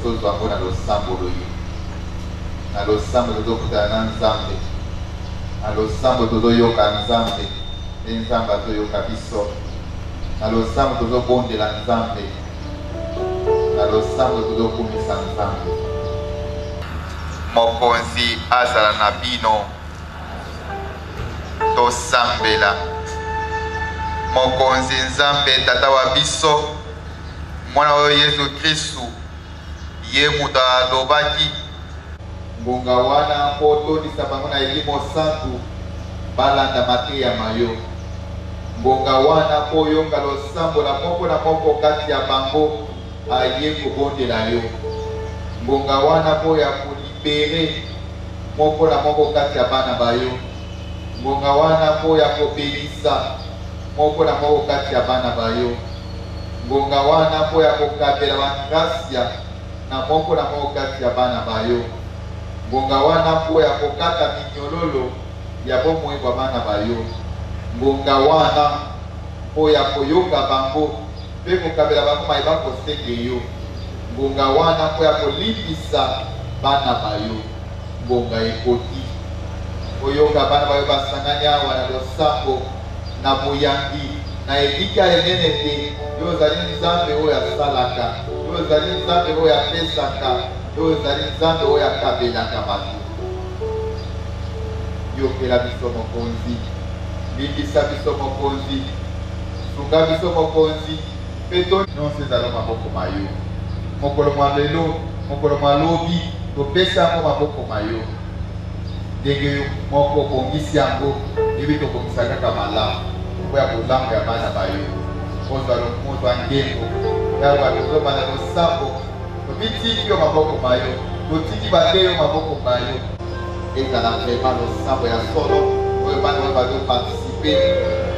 tozwa ngo na losambo loyo. Na losambo tozokutana na Nzambe. Na losambo tozoyoka Nzambe. Nzambe azoyoka biso. Na losambo tozobondela Nzambe. Na losambo tozokumisa Nzambe. Mokonzi azala na bino. Tosambela. Mokonzi Nzambe tata wa biso. Mwana wa Yesu Kristu. Ye mutu alobaki. Ngonga wana mpo tondisa bango na elimo santu. Balanda mateya mayo. Ngonga wana mpo yonga losambo na moko kati ya bango. Aye kobondela yo. Ngonga wana mpo ya kolibere moko na moko kati ya bana bayo. Ngonga wana mpo ya kobelisa moko na moko kati ya bana bayo. Ngonga wana mpo ya kokabela bagracia na moko kati ya bana bayo. Ngonga wana mpo ya kokata minyololo ya bomoi kwa bana bayo. Ngonga wana mpo ya koyoka bango mpe kokabela bango mayeba kosenge yo. Ngonga wana mpo ya kolimbisa bana bayo. Ngonga ekoti koyoka bana bayo basangani awa na losambo na moyangi na elika enene te. Yo ozali Nzambe oyo asalaka, yo ozali Nzambe oyo apesaka, yo ozali Nzambe oyo akabelaka bato. Yokela biso mokonzi, limbisa biso mokonzi, sunga biso mokonzi, peto nyonso ezala maboko mayo. Mokolo mwa lelo, mokolo mwa lobi, topesa yango maboko mayo. Ndenge moko bongisi yango, ebi tokongisa kaka malamu, mpo ya kolambo ya bana bayo. Mozo angembo, yaba tozoma na losambo, tobitiki yo maboko mayo, totiki bateyo maboko mayo. Ezala vraiment losambo ya solo, oyo bana oyo bazoparticipe,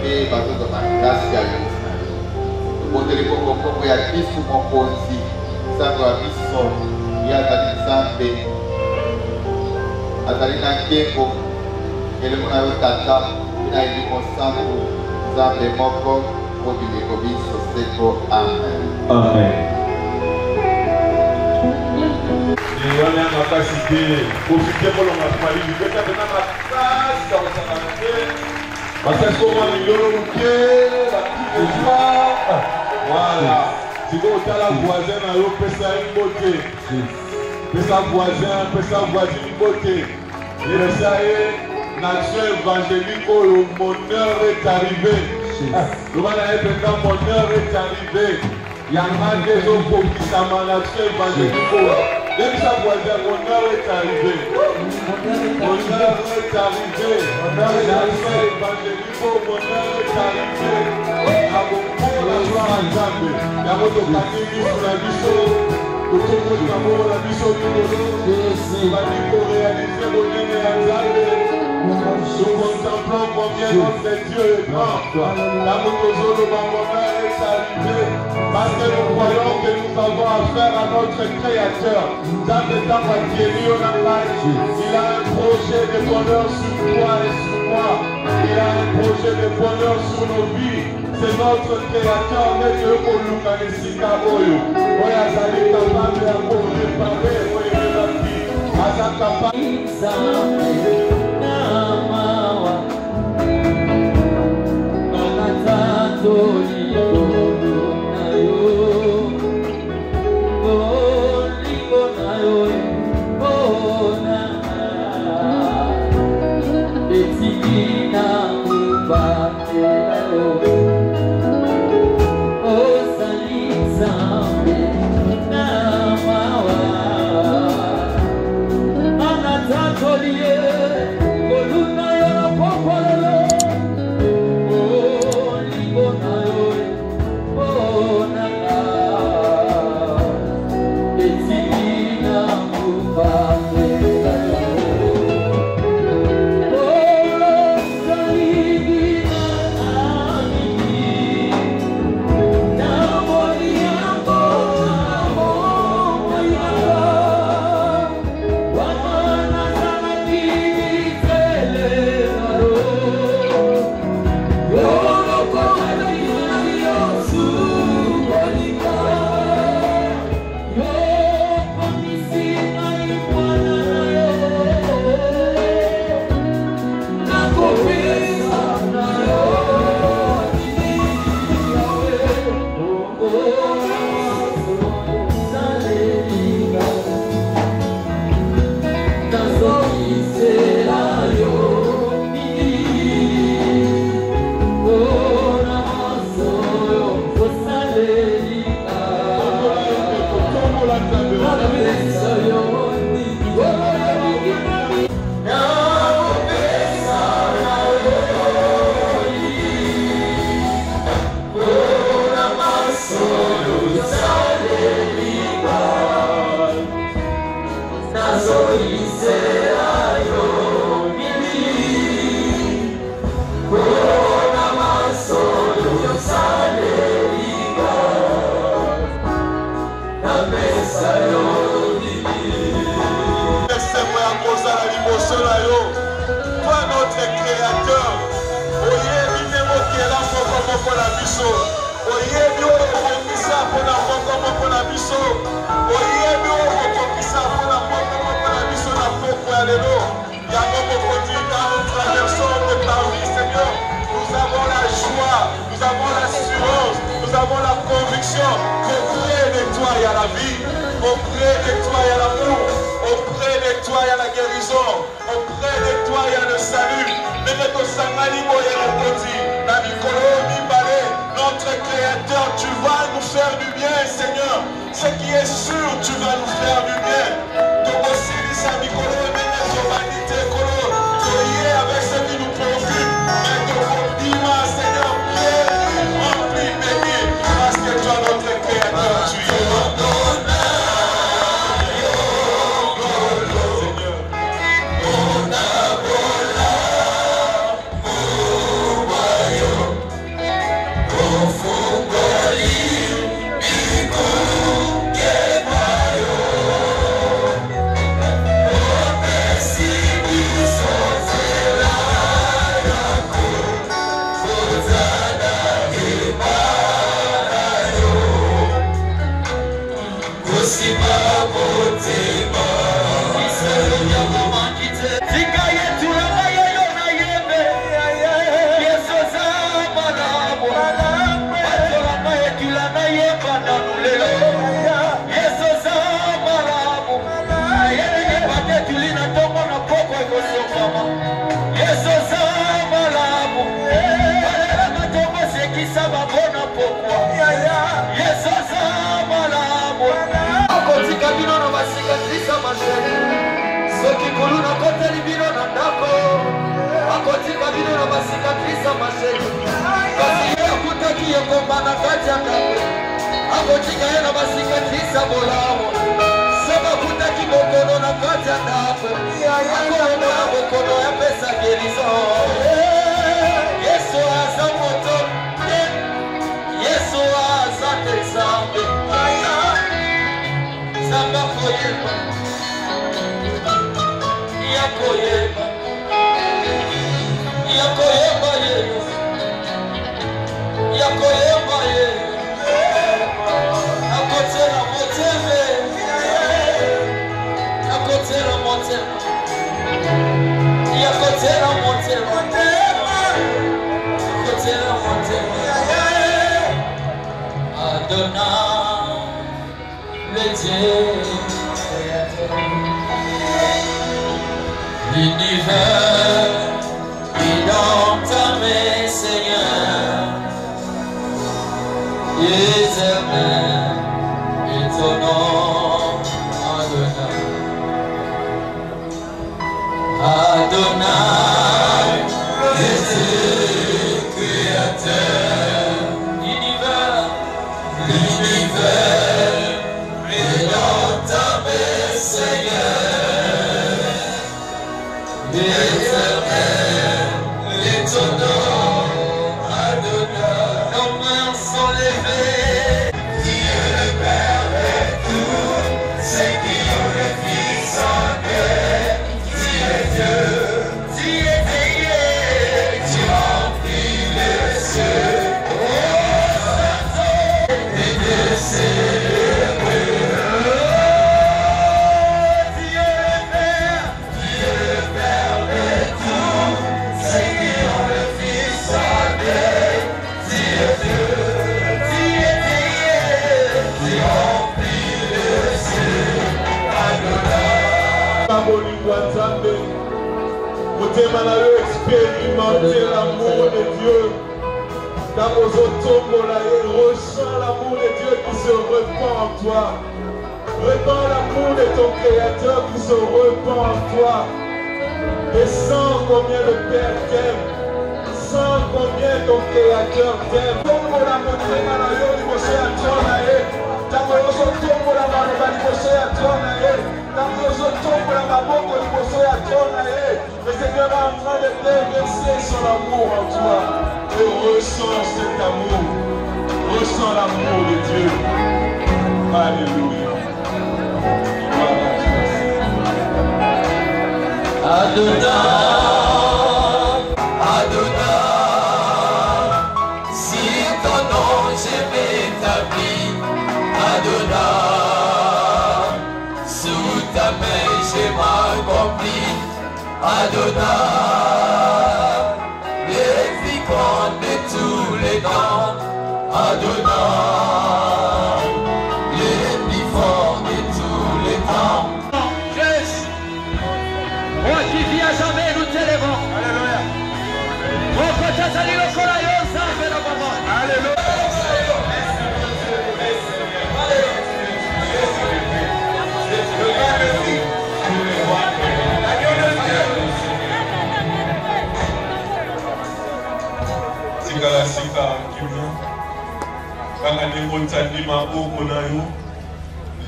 pe bazozoma grâce ya yo. Tobondeli kongo ya Kristu mokonzi, Nzambe wa biso, ye azali Nzambe, azali na ngembo, elongo na yo tata, na elimo santu, Nzambe moko, Amen. Amen. Et on a ma capacité, profiter pour l'homme à Paris, je vais faire ma place, dans le salon. Parce que comment nous l'avons fait, la petite joie. Voilà. Si vous avez la voisine, vous pouvez faire une beauté. Vous pouvez faire voisine une beauté. Et le salut, nation évangélique, le bonheur est arrivé. Le bonheur est arrivé. Il y a un des autres qui s'amanachent évangélique. Dès que sa voisine, le bonheur est arrivé. Le bonheur est arrivé. Nation évangélique, le bonheur est arrivé. À mon pour la gloire à Nzambe. Il y a votre catégorie sur la mission. Le tour de l'amour, la mission du bonheur. Va dire réaliser le bonheur à Nzambe. Nous contemplons combien notre Dieu est grand. La Motozolo Bambona est arrivé. Parce que nous croyons que nous avons affaire à notre Créateur. Dans le temps où il a un projet de bonheur sur toi et sur moi. Il a un projet de bonheur sur nos vies. C'est notre Créateur. Mais Dieu pour nous canisika oyo. Oya zali capable de réparer. Oya zali capable. notre Créateur. Oye, minemo kela moko moko na biso. Oye, bio okokisa pona moko moko na biso. Oye, bio okokisa pona moko moko na biso na poko ya lelo. Yango mokonzi, quand nous traversons de ta vie, Seigneur, nous avons la joie, nous avons l'assurance, nous avons la conviction qu'auprès de toi il y a la vie, auprès de toi il y a l'amour, auprès de toi il y a la guérison, auprès de toi il y a le salut. Notre Créateur, tu vas nous faire du bien, Seigneur. Ce qui est sûr, tu vas nous faire du bien. Avec ce qui nous préoccupe, mais Seigneur, bienvenue, rempli, béni, parce que toi, notre Créateur, tu es expérimenter l'amour de Dieu. Ressens l'amour de Dieu qui se répand en toi. Répand l'amour de ton Créateur qui se répand en toi. Et sens combien le Père t'aime. Sens combien ton Créateur t'aime. Le Seigneur est en train de déverser son amour en toi. Et ressens cet amour. Ressens l'amour de Dieu. Alléluia. Adonai. Adonai, les vicons de tous les temps, Adonai, les plus forts de tous les temps. Jésus, moi qui vis à jamais, nous t'élèvons. Alléluia. Mon côté, ça dit le coraillon, ça fait la maman. Alléluia.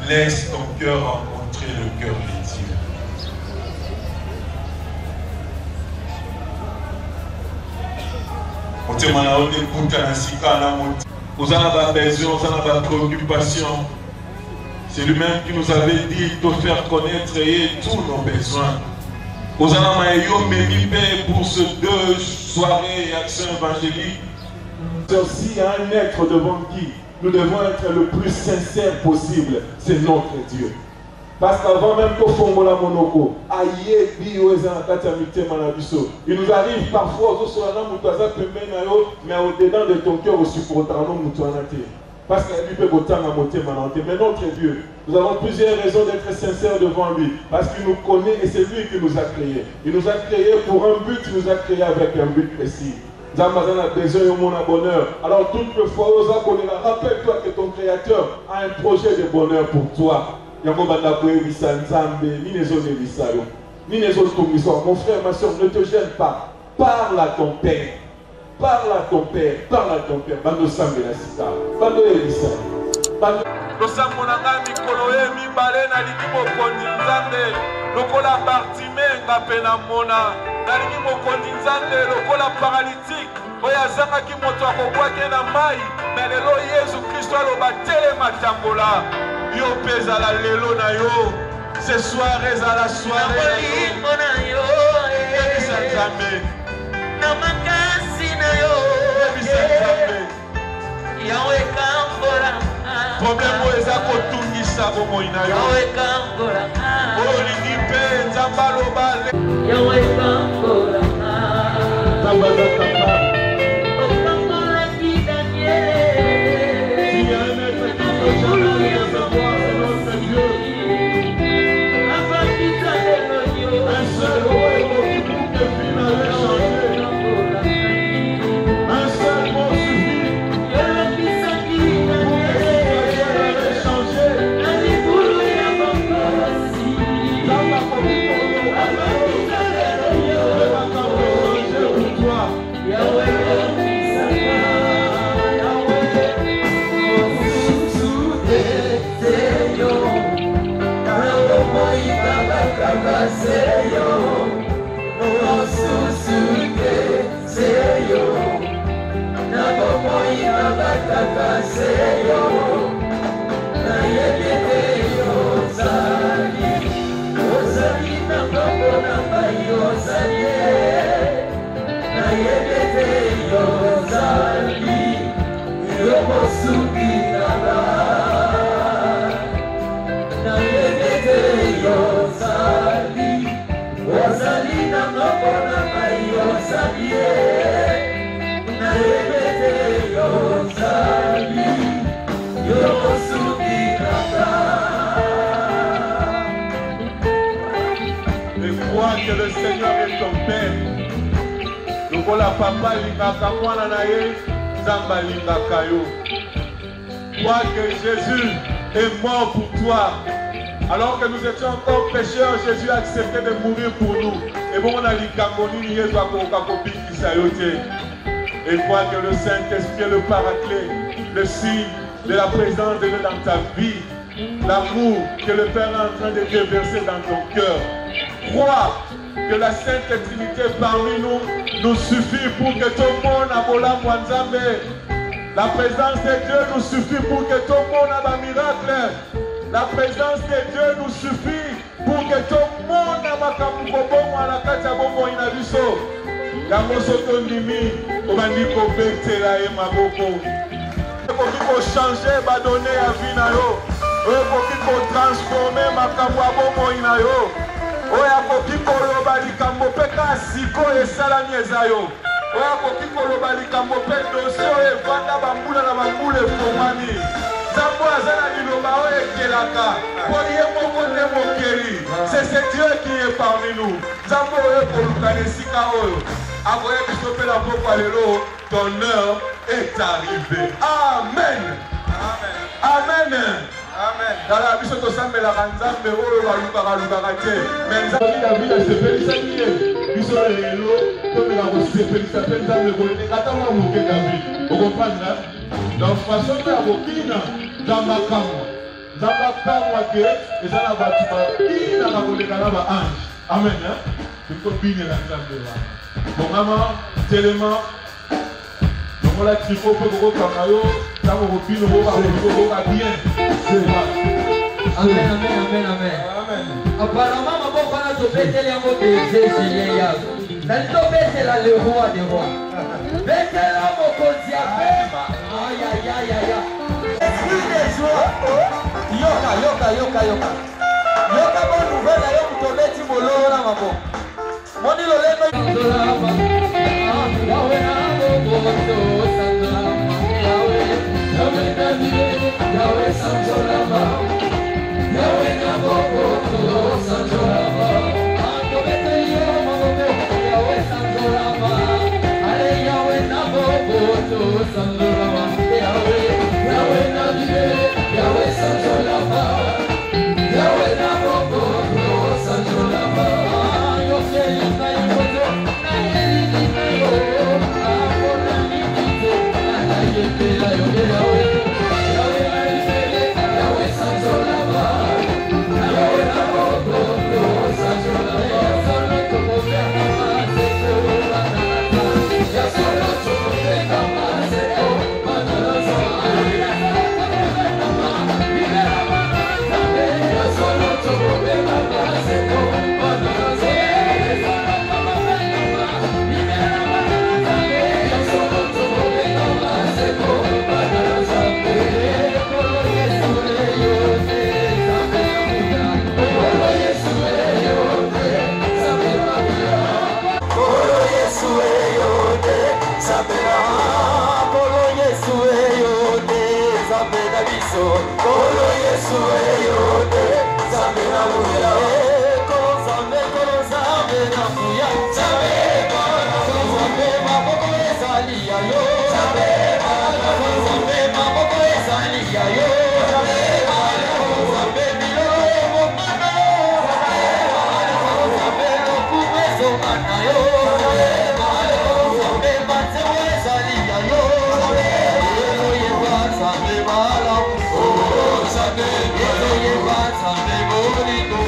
Laisse ton cœur rencontrer le cœur de Dieu. Vous en avez besoin, vous en avez préoccupation. C'est lui-même qui nous avait dit de faire connaître tous nos besoins. Vous en avez pour ce 2 soirées et actions évangéliques. C'est aussi un être devant qui nous devons être le plus sincère possible. C'est notre Dieu. Parce qu'avant même que Fongola Monoko, il nous arrive parfois, mais au-dedans de ton cœur aussi pour parce qu'il peut voter à mais notre Dieu, nous avons plusieurs raisons d'être sincères devant lui. Parce qu'il nous connaît et c'est lui qui nous a créés. Il nous a créés pour un but, il nous a créés avec un but précis. Nous avons besoin de mon bonheur. Alors toutes les fois, rappelle-toi que ton Créateur a un projet de bonheur pour toi. Mon frère, ma soeur, ne te gêne pas. Parle à ton Père. Parle à ton Père. Parle à ton Père. Bando sambe la sita. Bando elisa. Bando. Losambo na nga mikolo ye mibale nalingi mokonzi nzambe lokola Bartimenga mpe namona nalingi mokonzi nzambe lokola paralytique oyo azangaki moto akobwaki na mai me lelo Yesu Kristo aloba telema tambola yo mpe ezala lelo na yo ce soir ezala soirée na yo yebisa nzambe na makasi na yo yebisa nzambe yawe kambola problème eza kotungisa bomoi na yo olingi mpe nzambe aloba Okambolaki Daniel, Un seul mot est pour que vie n'avait changé. Un seul mot suffit pour que situation avait changé. Dans la communauté, pour toi. Et crois que le Seigneur est ton Père. Lokola papa lingaka mwana na ye, Nzamba lingaka yo. Crois que Jésus est mort pour toi. Alors que nous étions encore pécheurs, Jésus a accepté de mourir pour nous. Et bon, on a l'ikangoni, et crois que le Saint-Esprit est le paraclet, le signe de la présence de Dieu dans ta vie. L'amour que le Père est en train de déverser dans ton cœur. Crois que la Sainte Trinité parmi nous nous suffit pour que tout le monde a bola mwanzambe. La présence de Dieu nous suffit pour que tout le monde ait un miracle. La présence de Dieu nous suffit pour que tout le monde ait un makamukobomo à la kachabomo inabiso. Yango soto ndimi obandi ko betela e maboko. Ko changer ba donner à vie na yo. Ko transformer makambo abomo ina yo. oyo akoki koloba likambo mpe kasiko esalami eza yo oyo akoki koloba likambo mpe dosie oyo evanda bambula na bambula efongwani nzambe oyo aza na liloba oyo ekelaka mpo ye moko nde mokeli c'est ce Dieu qui est parmi nous nzambe oyo ekoluka na esika oyo akoya biso mpe na pokwa lelo ton heure est arrivée amen amen amen tala biso tosambelaka nzambe oyo balukaka te mais nzambe david asepelisaki ye biso lelo tomeka kosepelisa mpe nzambe koleka ata mwa moke david okomprendre donc façon mpe ya kokina nzambe akamwa ke eza na bato bakinaka koleka na baange amen tokobinela nzambe wana bongama telema longola triko mpe kokokanga yo ntango kobino kokoka bien Amen, amen, amen, amen. Apparemment, ma bonne femme a topé yango Jésus ya. Nali topé le roi des rois. Bete la mokonzi ya pema. Aïe aïe aïe aïe. Esprit de joie. Yoka. Yoka bonne nouvelle ya yo mutobeti mololo na mabo. Moni lolendo. Yawe na mokonzi sangama. Yawe sanjolama. Yawe na mokonzi sanjolama. Antobete yo mabo. Yawe sanjolama. Ale Yawe na mokonzi sanjolama. Yawe na bibe. Yawe sanjolama. Yawe na mokonzi sanjolama. Yoke yina yoto. Na yeli na yo. Akona nikito. Na yete la yo de Yawe. Yawe na bibe. Yawe sanjolama. Yawe na mokonzi sanjolama. Solo tokobea kama seko banana. Ya solo tokobea kama seko banana. Ya solo tokobea kama seko banana. Kolo Yesu eyote zambe na muya kolo zambe na muya zambe maboko ezali ya yo zambe maboko ezali ya yo zambe biloko mokana zambe lokumezo ana yo zambe mateo ezali ya yo zambe malamu Zambe bonito,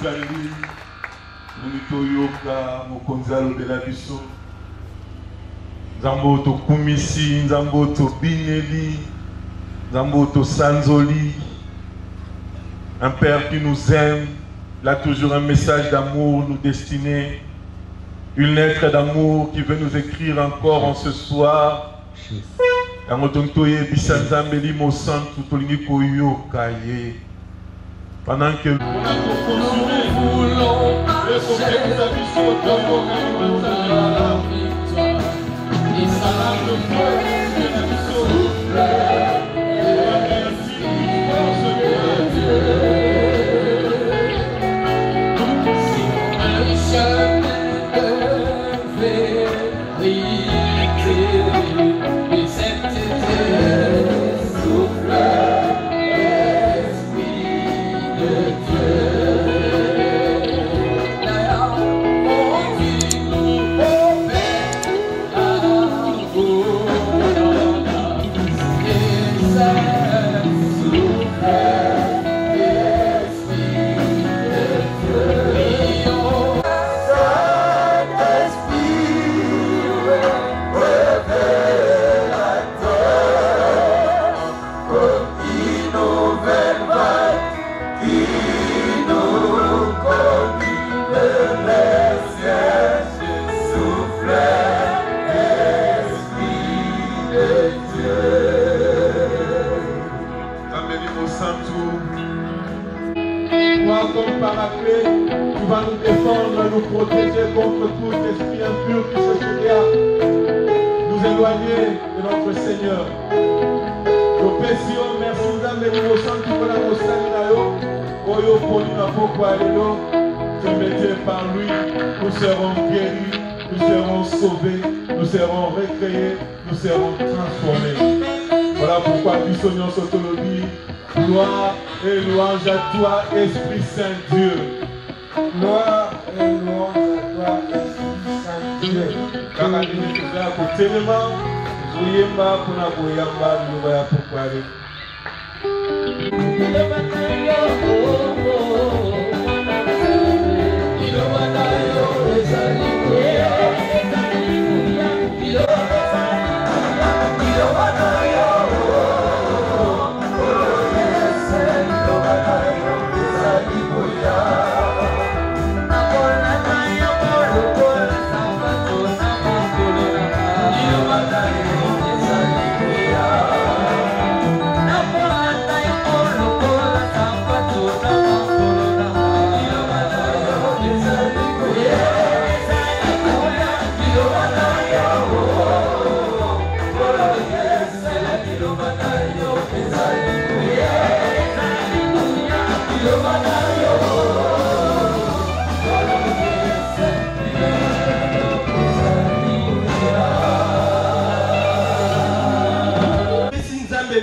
Boyokandi, Toyoka, Mokonzalo Belabiso, Zamboto Kumisi, Zamboto Bineli, Zamboto Sanzoli, un Père qui nous aime, il a toujours un message d'amour nous destiné, une lettre d'amour qui veut nous écrire encore en ce soir. Pendant que nous voulons comme paraclet, tu vas nous défendre, nous protéger contre tout esprit impur qui se cherchera nous éloigner de notre Seigneur. Nous pécions, merci nous sang qui va nous saluer, Oyo Polina Pokwa Elo, tu m'étais par lui, nous serons guéris, nous serons sauvés, nous serons recréés, nous serons transformés. Voilà pourquoi nous sonnons Sotolobi. Gloire et louange à toi, Esprit Saint Dieu. Gloire et louange à toi, Esprit Saint Dieu. Kaka dini kuza kutelema, zuyemba kuna kuyamba luba ya pukwari.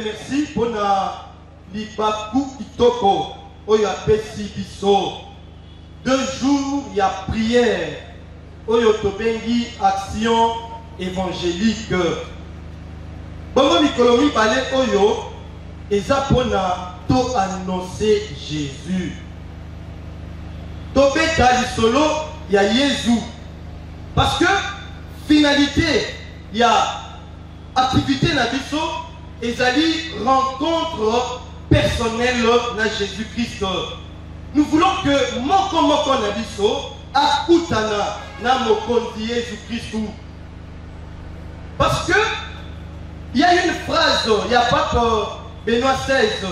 Merci pour la Libaku Kitoko, Oya Pesi Biso. 2 jours, il y a prière, Oyo Tobengi action évangélique. Bongo Mikolomi Balé Oyo, Ezapona to annoncer Jésus. Tobé Solo, il y a Jésus. Parce que, finalité, il y a activité na biso. Ezali rencontre personnelle na Jésus-Christ. Nous voulons que moko na biso akutana na mokonzi Jésus-Christ. Parce que il y a une phrase, il y a pas que Benoît XVI,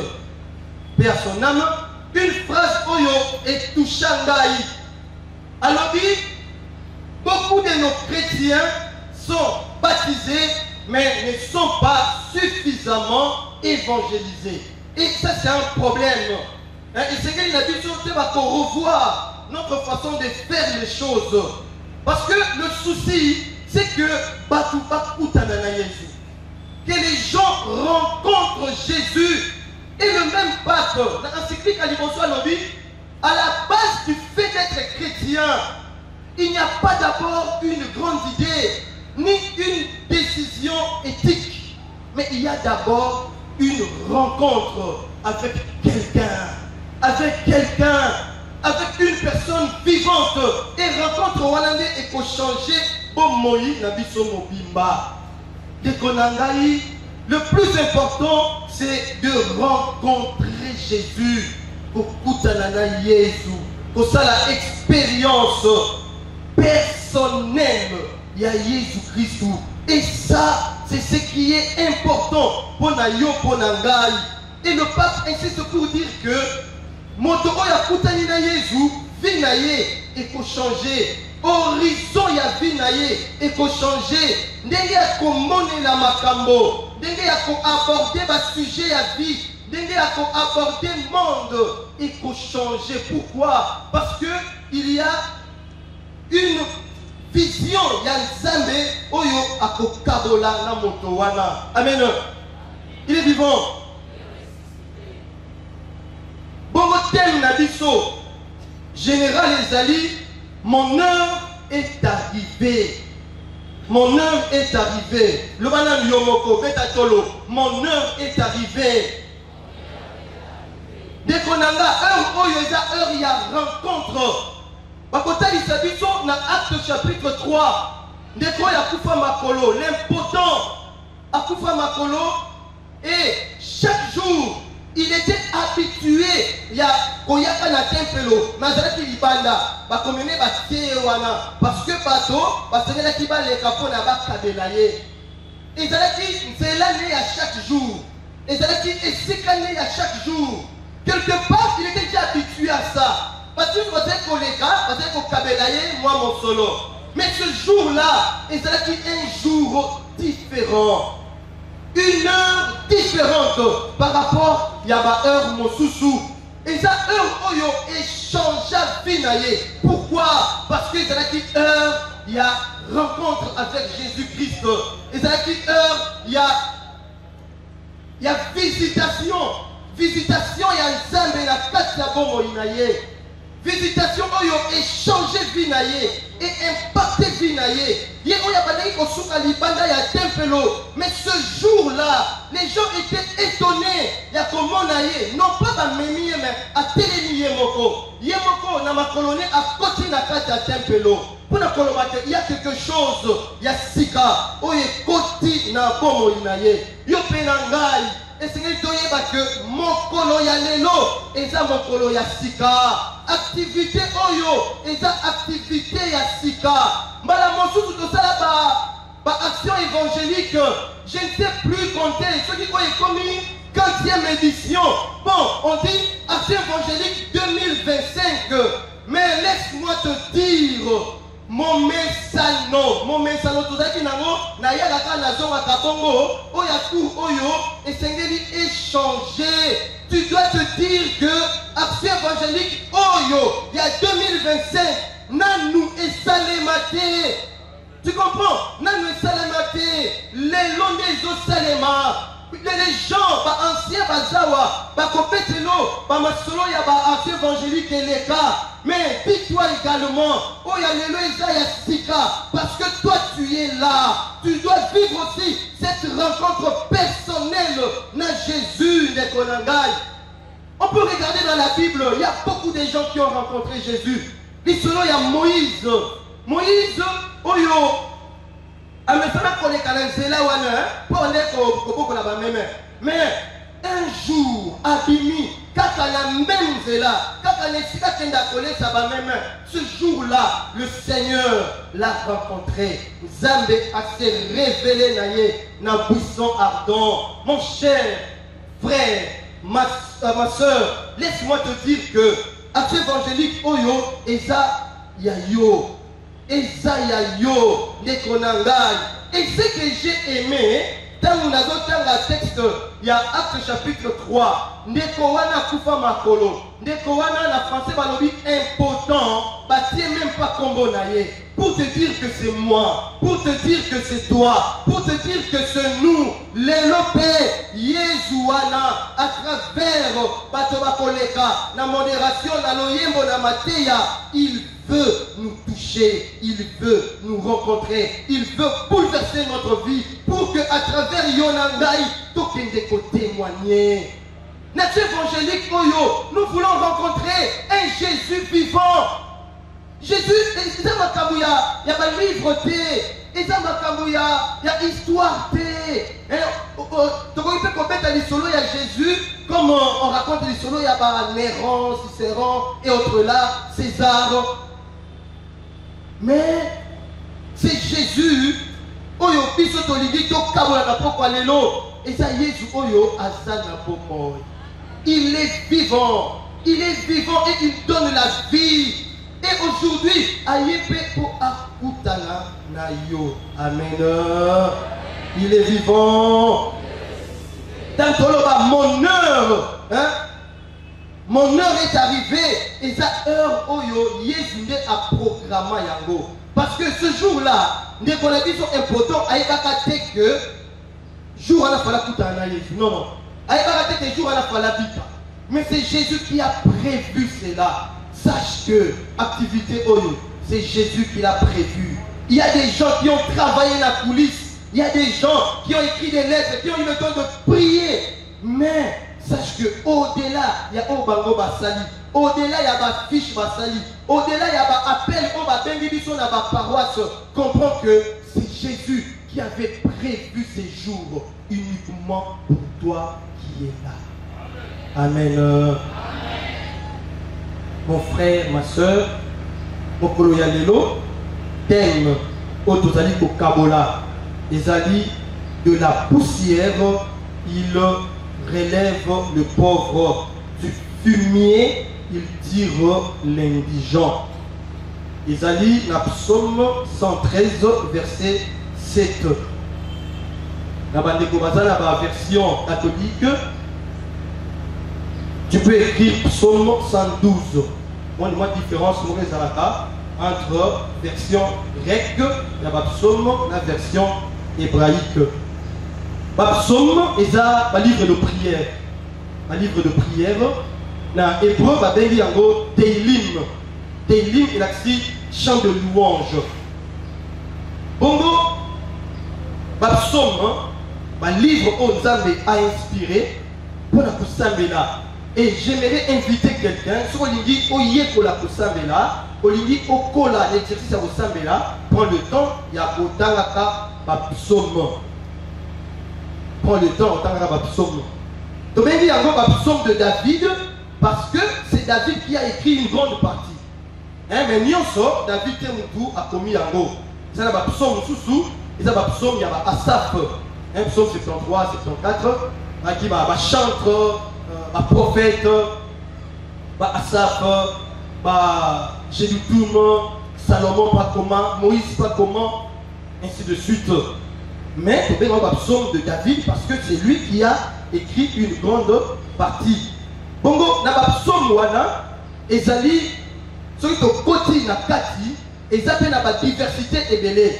Père son âme, une phrase oyo est touchandaï. Alors dit, beaucoup de nos chrétiens sont baptisés mais ne sont pas suffisamment évangélisés. Et ça, c'est un problème. Et c'est qu'il a dit va revoir notre façon de faire les choses. Parce que le souci, c'est que que les gens rencontrent Jésus. Et le même pape, dans l'encyclique à à la base du fait d'être chrétien, il n'y a pas d'abord une grande idée, ni une décision éthique, mais il y a d'abord une rencontre avec quelqu'un avec une personne vivante et rencontre Walande et pour changer bon moyi na biso mobimba. Dekonangai, le plus important c'est de rencontrer Jésus pour kutanana Jésus, pour ça la expérience personnelle ya Jésus Christ. Et ça c'est ce qui est important pour nayo pour nangai. Et le pape insiste pour dire que Motoko ya kutani na Jésus, vie na ye et ko changer. Horizon ya vie na ye et ko changer. Ndenge ya ko monela makambo, ndenge ya ko aborder ba sujet ya vie, ndenge ya ko aborder monde et ko changer. Pourquoi? Parce que il y a une vision ya Nzambe oyo akokabola na moto wana. Amen. Il est vivant. Bongo thème na biso Général Ezali, mon heure est arrivée. Mon heure est arrivée. Le banam yomoko betatolo, mon heure est arrivée. Dès qu'on a heure oyo eza heure ya rencontre. Bakota lisabiso na Acte chapitre 3. Ndeko ya kufa makolo, l'impotent akufa makolo et chaque jour il était habitué ya koyaka na tempelo nazalaki libanda bakomene batie wana parce que bato basengelaki baleka mpona bakabela ye ezalaki nzela ne ya chaque jour ezalaki esika ne ya chaque jour quelque part il était déjà habitué à ça parce que bazali koleka bazali kokabela ye mwa mosolo mais ce jour là ezalaki un jour différent. Une heure différente par rapport à ma heure mosusu. Et ça heure oyo échangea finaye. Pourquoi? Parce que ça une heure il y a rencontre avec Jésus-Christ. Et ça une heure il y a visitation. Visitation il y a Nzambe na kati ya bomo inaye. Visitation oyo échanger finaye et impacter finaye. Hier on y a pas dit qu'on souka libanda ya tempelo. Mais ce jour-là, les gens étaient étonnés. Il y a comment naye, non pas à Mémie, mais à Télémi Yemoko. Yemoko, na ma colonie, à côté na kati ya tempelo. Pour la colomate, il y a quelque chose. Il y a Sika. Oye, côté na bomo inaye. Yo penangai. Et c'est que mon colo ya lelo. Et ça mon colo ya Sika. Activité oyo. Et ça activité ya Sika. Mbala mosusu to sala ba action évangélique, je ne sais plus compter, ce qui est commis 15e édition. Bon, on dit action évangélique 2025, mais laisse-moi te dire, mon message tout ça qui n'a pas na nazonga kabongo, oya cour oyo, et sengeli échanger. Tu dois te dire que action évangélique oyo, il y a 2025, nanou et salématé. Tu comprends? Nanou et salématé, les longs des eaux saléma. Les gens, anciens bazawa, kopetelo, masolo ya action évangélique et les cas. Mais dis-toi également, oh ya lelo ya sika, parce que toi tu es là. Tu dois vivre aussi cette rencontre personnelle na Jésus de Konangai. On peut regarder dans la Bible, il y a beaucoup de gens qui ont rencontré Jésus. L'histoire il y a Moïse. Moïse, oyo. Mais un jour, Abimi, kaka la même zela, kaka nesika kenda kole sa ba même. Ce jour-là, le Seigneur l'a rencontré. Zambe a se révélé naye na buisson ardent. Mon cher frère, ma soeur, laisse-moi te dire que action évangélique oyo eza ya yo. Esaïayo, Nekonangai. Et ce que j'ai aimé, dans mon texte, il y a Acte chapitre 3. Nekowana Kufa Makolo. Nekowana la français balobi impotent. Bâti même pas combo naye. Pour te dire que c'est moi. Pour te dire que c'est toi. Pour te dire que c'est nous. Les lopés. Yezuana. À travers Batobakoleka. La modération. La loyembo. La mateya. Il veut nous toucher, il veut nous rencontrer, il veut bouleverser notre vie pour que à travers Yonangai, Tokende ko témoigner. Notre évangélique, nous voulons rencontrer un Jésus vivant. Jésus, il y a un livre, il y a une histoire. Il y a Jésus, comme on raconte l'histoire, il y a Néron, Cicéron et autres là, César. Mais c'est Jésus, il est vivant et il donne la vie. Et aujourd'hui, amen. Il est vivant. Dans mon heure, mon heure est arrivée. Et sa heure, Jésus a programmé. Parce que ce jour-là, nous avons dit important, que jour à la fois non, non. Que jour à la fois la vie. Mais c'est Jésus qui a prévu cela. Sache que activité Oyo, c'est Jésus qui l'a prévu. Il y a des gens qui ont travaillé la coulisse. Il y a des gens qui ont écrit des lettres, qui ont eu le temps de prier. Mais sache que au-delà, il y a Obango Basali. Au-delà, il y a ma fiche Basali. Au-delà, il y a ma appel au ma paroisse. Comprends que c'est Jésus qui avait prévu ces jours uniquement pour toi qui es là. Amen. Mon frère, ma soeur, Mokolo Yalelo, thème Otozali Kokabola, Ezali de la poussière, il relève le pauvre, du fumier, il tire l'indigent. Ezali, la psaume 113, verset 7. La version catholique. Tu peux écrire psaume 112. Moi, il y a une différence entre version grecque et la psaume, la version hébraïque. Le psaume est un livre de prière. Un livre de prière. Dans l'hébreu, il y a Teilim. Teilim, il y a chant de louange. Bongo, le psaume, le livre où Nzambe a inspiré pour la Koussambe là. Et j'aimerais inviter quelqu'un, si on dit Oye pour la Koussamela, on dit Okola, l'exercice à Koussamela, prends le temps, il y a Otanaka Bapsome. Prends le temps, Otanaka Bapsome. Donc, il y a un psaume de David, parce que c'est David qui a écrit une grande partie. Mais Nyonso, David Temutu a commis un mot. C'est un psaume sous-sous, et c'est un psaume, il y a Asaph, psaume 73, 74, qui va chanter. Prophète, Asaph, Jédutoum, Salomon pas comment, Moïse pas comment, ainsi de suite. Mais il y a un psaume de David parce que c'est lui qui a écrit une grande partie. Bongo, na psaume wana, ezali, ceux qui ont côté na kati, ils appellent la diversité et belé.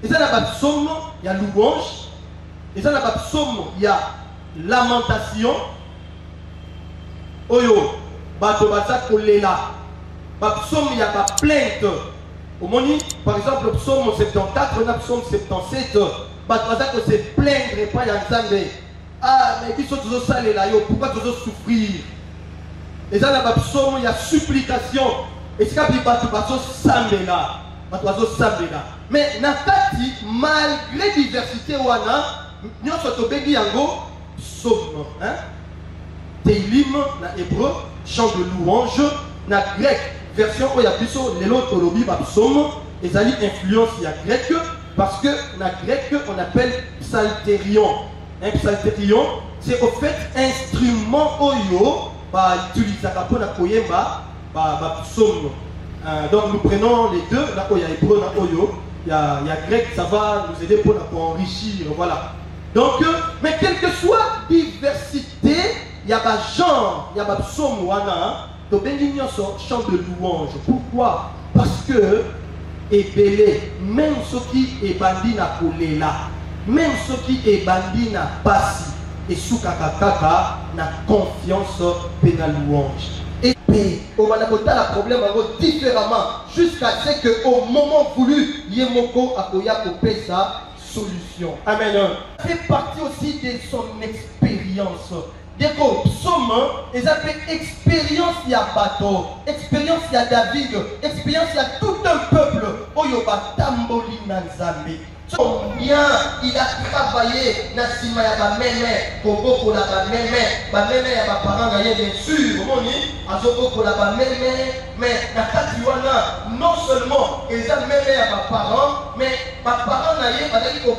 Ils ont la psaume, il y a louange, ils ont la psaume, il y a lamentation. Oyo, bato baza kolela. Psaume, il y a pas plainte. Au moni, par exemple, le psaume 74, le psaume 77, bato baza ko se plaindre pas ya Nzambe. Ah, mais ils sont toujours salés là, pourquoi toujours souffrir? Et ça, dans le psaume, il y a supplication. Et c'est comme bato bazo sambe là. Bato bazo sambe là. Mais nakati, malgré diversité wana, nous sommes tobengi yango psaume, hein? Teilim, na hébreu, chant de louange, na grec, version où il y a plus les autres lobby, psaume, et ça a influence, il y a grec, parce que na grec, on appelle psalterion. Un psalterion, c'est au fait instrument oyo, utilisé pour la koyemba, psaume. Donc nous prenons les deux, là où il y a hébreu, là oyo, il y a grec, ça va nous aider pour enrichir, voilà. Donc, mais quelle que soit diversité, il y a un genre, il y a un psaume wana, chant de louange. Pourquoi? Parce que, ebele, même ceux qui est bandit na kolela, même ceux qui est bandit na passi, et sous kakakaka, na confiance pe na louange. Et puis, on va aborder le problème différemment, jusqu'à ce qu'au moment voulu, Yemoko akoya kope sa solution. Amen. C'est partie aussi de son expérience. Deko, psaume, ils appellent expérience ya bateau, expérience ya David, expérience ya tout un peuple. Oyo batamboli na Nzambe. Combien il a travaillé na sima ya ba meme, koboko la ba meme ya ba parents na ye bien sûr, moni, azoboko la ba meme, mais na kati wana non seulement ils ont meme ya ba parents, mais ba parents na ye bazali ko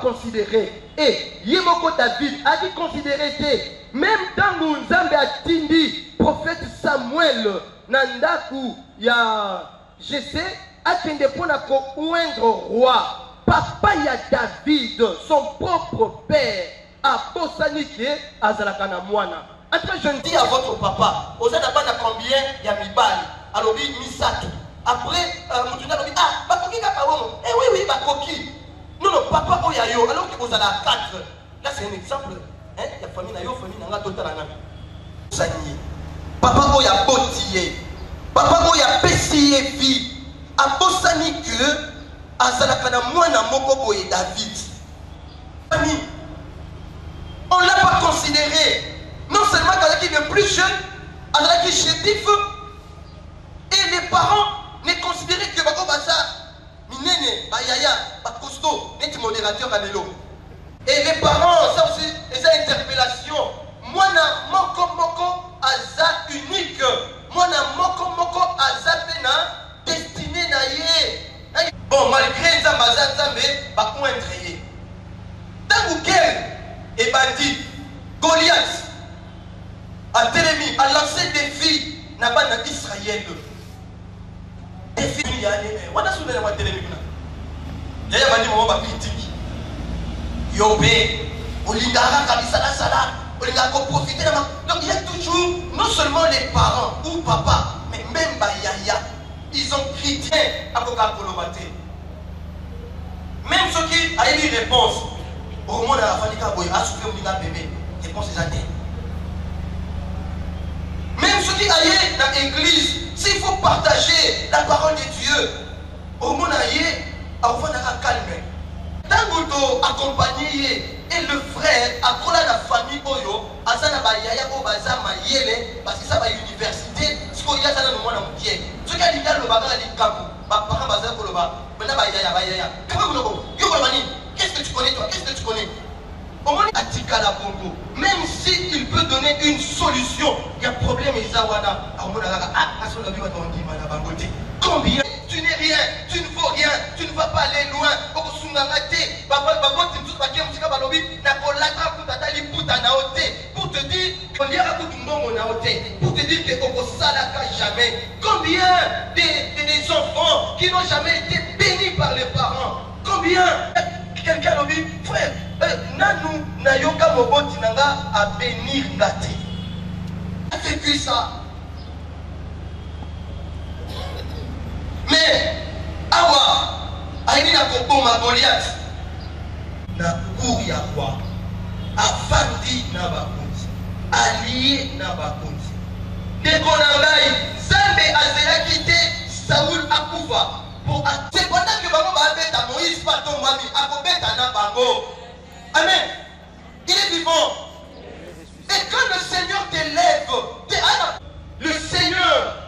considérer. Et Yemoko David a dit considérer que même dans Nzambe atindi prophète Samuel nandaku ya Jesse atende pona ko oindre roi. Papa ya David, son propre père, a bosanité à Zalakana Mouana. Après, je dis à votre papa, vous êtes à combien il y a Mibali, alors oui, Misaki. Après, vous avez dit, ah, Bakoki Kakawo, eh oui, Bakoki. Non, non, papa Oyayo, alors que vous avez à 4. Là, c'est un exemple. Hein? Il y a famille, famille, n'a total papa Oya Botiye, papa Oya Pessiye vie, a bosani que. Azalakana mwana moko boye David. On ne l'a pas considéré. Non seulement qu'il est plus jeune, Azalaki chétif, et les parents ne considéraient que Bako Baza, Minene, Bayaya, Bakosto, n'est modérateur à l'élo. Et les parents, ça aussi, les interpellations. Mwana moko aza unique. Mwana moko aza pena destiné na ye. Bon, malgré ça, va cointrer. Tangukel et bandit, Goliath a télémi, a lancé des défis dans Israël. Défi, il y a des on a souvent la télémi. Il y a des moments critique. Yobé, Olingara, Kabisala, Sala, Olingara, profiter. Donc il y a toujours, non seulement les parents ou papa, mais même Bayaya. Ils ont critiqué à Coca-Cola. Même ceux qui ont eu une réponse, au moment de la famille Kaboy, a souffert un bébé, réponse est atteinte. Même ceux qui allaient dans l'église, s'il faut partager la parole de Dieu, au moment où on a calme. Tant que accompagné et le frère, à la famille Oyo, Azana Bayaya Obaza Mayele, parce que ça va à l'université, ce qu'il y a dans le monde entier. Ce qui a dit le bagarre a dit Kamou, Papa Baza Koloba, maintenant Bayaya. Qu'est-ce que tu connais toi? Qu'est-ce que tu connais? Au moins, Atika la Bongo, même s'il peut donner une solution, il y a un problème, Isawana. Combien? Tu n'es rien, tu ne vaux rien, tu ne vas pas aller loin. Pour te dire que Salaka jamais. Combien des enfants qui n'ont jamais été bénis par les parents? Combien? Quelqu'un a dit, frère, Nanou, Nayoka Moboti Nanga à bénir Ngati. A vécu ça. Mais, Awa, Aïni na Koboma Goliath, na Kouya Kwa, Afandi na Bakonzi, allié na Bakonzi. Dekonangai, Zambe Azela quitté, Saoul Akoufa, pour c'est pendant que Bango va bêta Moïse Paton Mami, Akobeta na Bango. Amen. Il est vivant. Et quand le Seigneur t'élève, le Seigneur,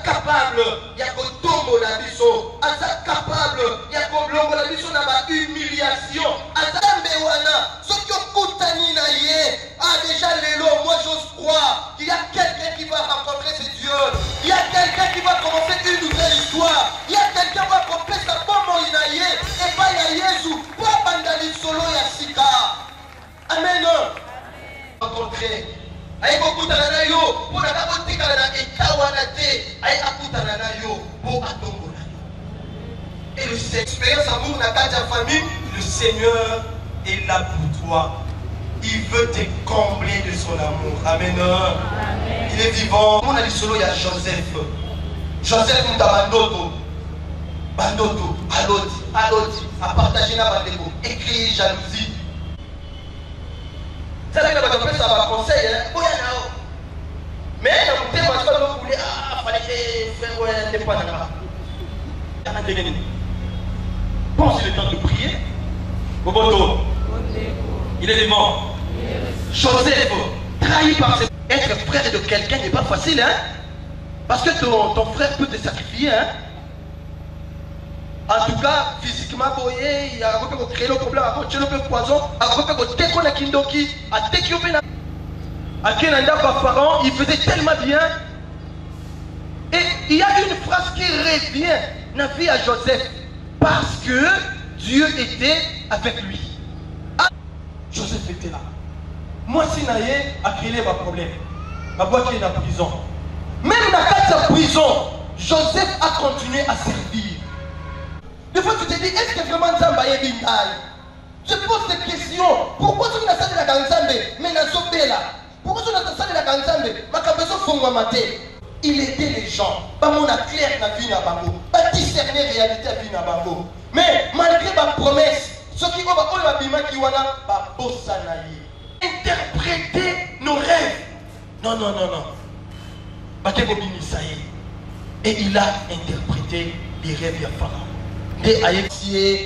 capable, il y a Kotombo la biso, capable, il y a Koblongo la biso na ba humiliation, Azambewana, Sokyo Koutani na ye, déjà l'élo, moi j'ose croire qu'il y a quelqu'un qui va rencontrer ce Dieu, il y a quelqu'un qui va commencer une nouvelle histoire, il y a quelqu'un qui va accomplir sa pomme inaye, et pas ya Yesu, pas bandali solo ya Sika. Amen. Rencontrer. Et le Seigneur, amour n'a pas ta famille, le Seigneur est là pour toi. Il veut te combler de son amour. Amen. Amen. Il est vivant. On a dit solo, il y a Joseph. Joseph Mutabandoto. Bandoto, Aloti, à partager la bandeko, écrit jalousie. C'est là que ça va conseiller. Mais dans le thème, je vais vous dire, il fallait faire des points là-bas. Pense le temps de prier. Boboto. Il est vivant. Joseph, trahi par ses... Être frère de quelqu'un n'est pas facile, hein? Parce que ton frère peut te sacrifier, hein? En tout cas, physiquement, il y a créé le problème, il y a le poison, il faisait tellement bien. Et il y a une phrase qui revient dans la vie à Joseph. Parce que Dieu était avec lui. Ah, Joseph était là. Moi, si Naye a créé ma problème. Ma boîte est dans la prison. Même dans la prison, Joseph a continué à servir. Des fois, tu te dis, est-ce que vraiment Zamba est bindaï? Je pose des questions. Pourquoi tu n'as pas de la Ganzambe, mais n'a pas là? Pourquoi tu n'as pas de la Ganzambe, ma cabezo fongwamate? Il aidait les gens. Pas mon clair na vie na bango. Pas discerner réalité à vie na bango. Mais malgré ma promesse, ce qui va pas la bima qui wana ba bossa naïe. Interpréter nos rêves. Non. Et il a interprété les rêves de Pharaon. Des haïtiens,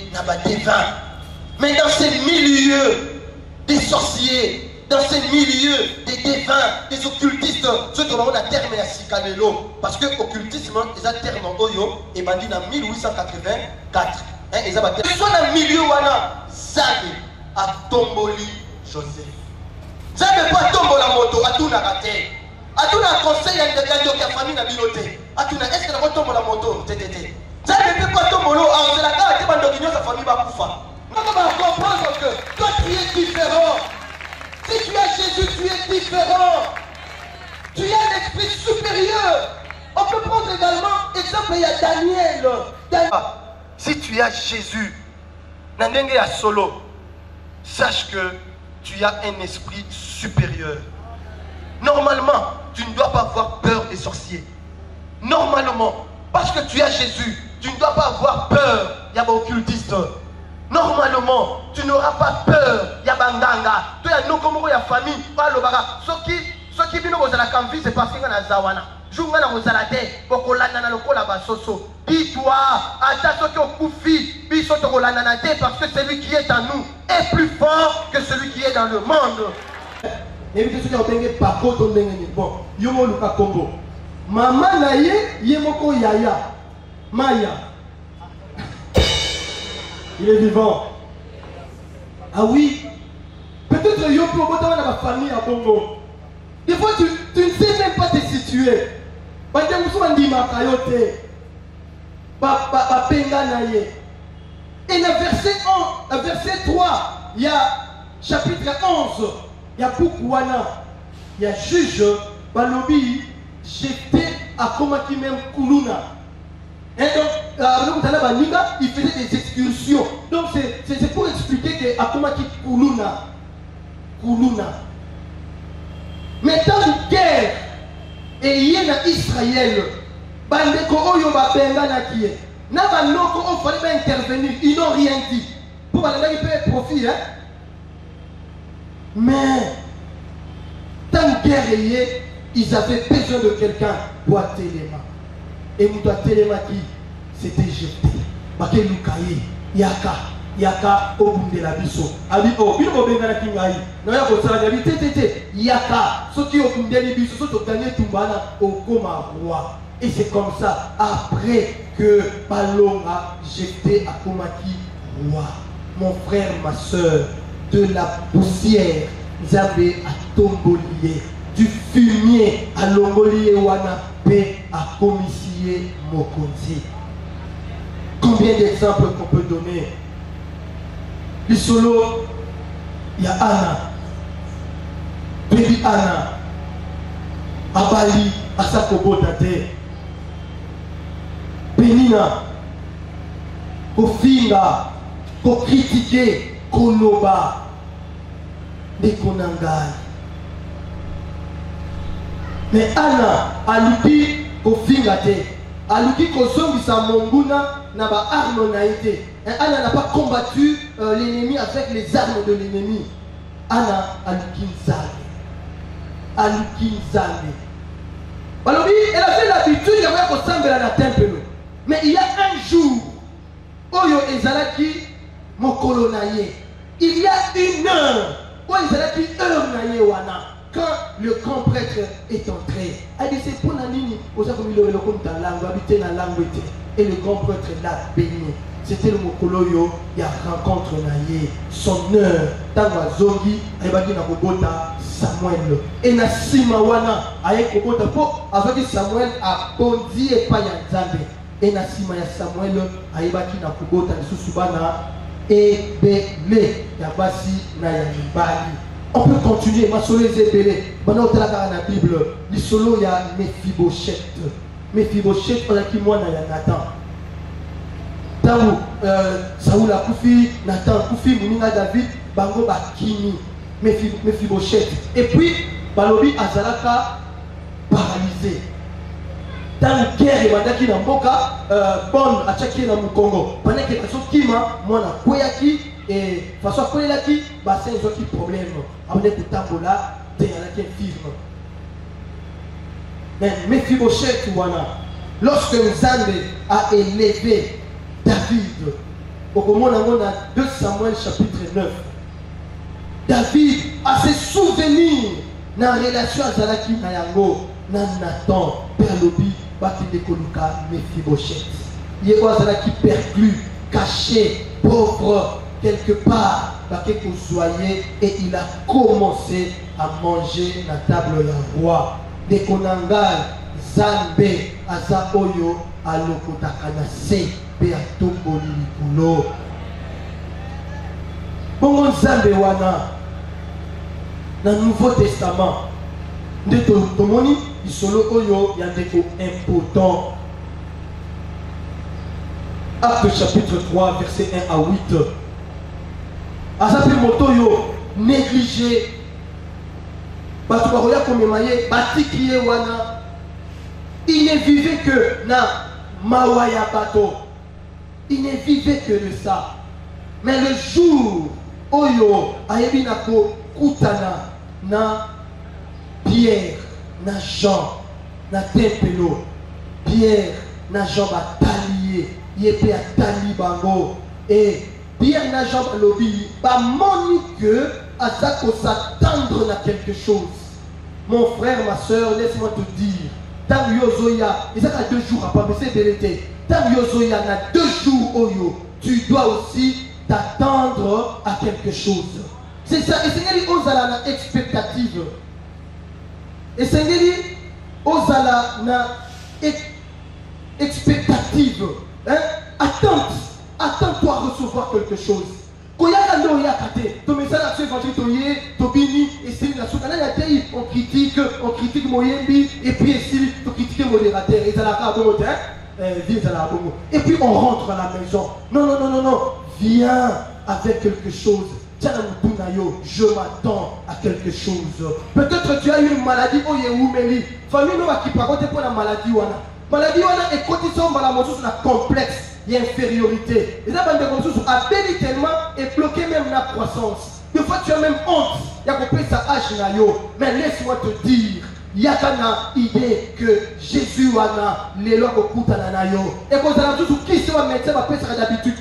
mais dans ces milieux des sorciers, dans ces milieux des défunts, des occultistes, ceux qui ont un terme à Sikalelo, parce que occultisme, ils ont un terme Oyo, et m'a dit en 1884. Ils ont un milieu où Zade a tomboli Joseph. Zade pas tomber la moto, a tout raté. A tout un conseil à la famille na biloté. A tout est-ce que la tombe la moto, TTT. Ça ne peut pas tomber l'eau, c'est la carte de sa famille va pouvoir. On va comprendre que toi tu es différent. Si tu as Jésus, tu es différent. Tu as un esprit supérieur. On peut prendre également exemple, il y a Daniel. Si tu as Jésus, Nandenge ya solo, sache que tu as un esprit supérieur. Normalement, tu ne dois pas avoir peur des sorciers. Normalement, parce que tu as Jésus, tu ne dois pas avoir peur, il y a des occultistes. Normalement, tu n'auras pas peur, il y a Banganga. Tu as nos comme il y a famille, pas le bara. Ce qui vient à la canvie, c'est parce qu'il y a Zawana. Junga na mozalate, pokolana na lokola basoso. Dis-toi, ata soki okufi, biso tokolana na te parce que celui qui est en nous est plus fort que celui qui est dans le monde. Et puis ceux qui ont été par contre, bon, yomo luka kombo. Maman naye, yemoko yaya. Maya. Il est vivant. Ah oui. Peut-être yo pour botter dans ma famille à Bongo. Des fois tu ne sais même pas te situer. Et dans verset 3, il y a chapitre 11, il y a Poukouana, il y a juge, Balobi, j'étais à Komaki même Koulouna. Et donc, il faisait des excursions. Donc, c'est pour expliquer que à Komaki Koulouna. Mais dans une guerre, et il y a Israël, Bandeko Oyo Babenga Nakie, Nabanoko on fallait intervenir, ils n'ont rien dit. Pour Bandeko il peut profit, hein. Mais, dans une guerre, ils avaient besoin de quelqu'un pour Téléma. Et nous doit Téléma qui s'était jeté. Baké Lukaye, Yaka, Obunde la Bisso. Abi, oh, il faut bien la Kingaï. Non, il y a votre salaire, Yaka, ceux qui ont Obunde la Bisso, ceux qui ont gagné Tumbana au Koma Roi. Et c'est comme ça, après que Ballon a jeté à Komaki Roi. Mon frère, ma soeur, de la poussière, Zabé à Tombolier, du fumier à Longolier Wana, P à Komissier Mokonzi. Combien d'exemples qu'on peut donner? Le solo, il y a Anna, Baby Anna, Abali, Asakobo Tate, Penina, Kofinga, Ko critiquer, Koloba, Nekonangai. Mais Anna, Aluki, Kofinga Te, Aluki Kosongi Samonguna, n'a pas arme naïté. Anna n'a pas combattu l'ennemi avec les armes de l'ennemi. Anna Alukinzale. Alors elle a fait l'habitude de voir qu'on semble à la temple. Mais il y a un jour, Oyo Ezalaki, Mokolo Naye. il y a une heure. Quand le grand prêtre est entré, elle dit c'est pour la ligne, et le grand prêtre l'a béni. C'était le Mokoloyo, il y a rencontre naïe, son heure, Tangwa Zongi, Aïbaki Nakobota, Samuel. Et Nasima Wana, Aïkobota, avec Samuel a bondi et pas Yanzambe. Et Nasima ya Samuel, Aïbaki Nakobota, Susubana, et Bele, Yabasi, Nayambali. On peut continuer, ma solo est belé. Maintenant, on a la Bible. Le solo, il y a Mephibosheth. Mephibosheth, on a qui moi, il y a Nathan. Tango, Saoul a Koufi, Nathan Koufi, Mouninga David, Bango Bakini, Mephibosheth. Et puis, Balobi Azalaka, paralysé. Dans la guerre, il y a qui n'a pas bon à chaque dans mon Congo. Pendant que les personnes qui m'ont, moi, na Koyaki, et façon Koyaki, bah c'est un autre problème. Amener pour Tambola, derrière la film. Mais Mephibosheth, lorsque Nzambe a élevé David, au moment où on a 2 Samuel chapitre 9, David a ses souvenirs dans la relation à Zalaki Nayango, Nathan, Père Lobi, Baki de Koluka, Mephibosheth. Il est Zalaki perclus, caché, pauvre, quelque part, Baki Kouzoye, et il a commencé à manger la table du roi. De Konangal, Zambe, Azaoyo, Alokotakanase, Beatomboli Likulo. Bon, Zambe Wana, dans le Nouveau Testament, de Tomoni, il solo Oyo, il y a des mots importants. Acte chapitre 3, verset 1 à 8. Azape Motoyo, négligé. Batubaroya Komemaye, Batikiye Wana. Il ne vivait que na Mawaya Bato. Il ne vivait que de ça. Mais le jour, Oyo, Ayebinako, Koutana, na Pierre, na Jean, na Tempelo, Pierre, na Jean Batalié, Yépé à Tali Bango, et Pierre, na Jean Balobi, ba monique, à ça qu'on s'attendre à quelque chose. Mon frère, ma soeur, laisse-moi te dire, tant Yozoya, et ça a 2 jours à pas, mais c'est vérité. Tant Yozoya, na 2 jours, Oyo, tu dois aussi t'attendre à quelque chose. C'est ça, et c'est Ozala na expectative. Et c'est Ozala na expectative. Hein? Attends-toi à recevoir quelque chose. Quand il y a un yakate, ton message à ce évangile, Tobini, et c'est la soutane, on critique Moyembi, et puis ici, on critique modérateur, et ça la bon, et puis on rentre à la maison. Non, viens avec quelque chose. Je m'attends à quelque chose. Peut-être tu as une maladie, famille qui parle pour la maladie. Maladie est quotidienne, la complexe. Il y a infériorité. Et là, a tellement et bloqué même la croissance. Des fois, tu as même honte. Il y a compris ça âge. Mais laisse-moi te dire, il y a une idée que Jésus a les lois au nayo. Et qu'on a tout qui sera médecin va faire d'habitude.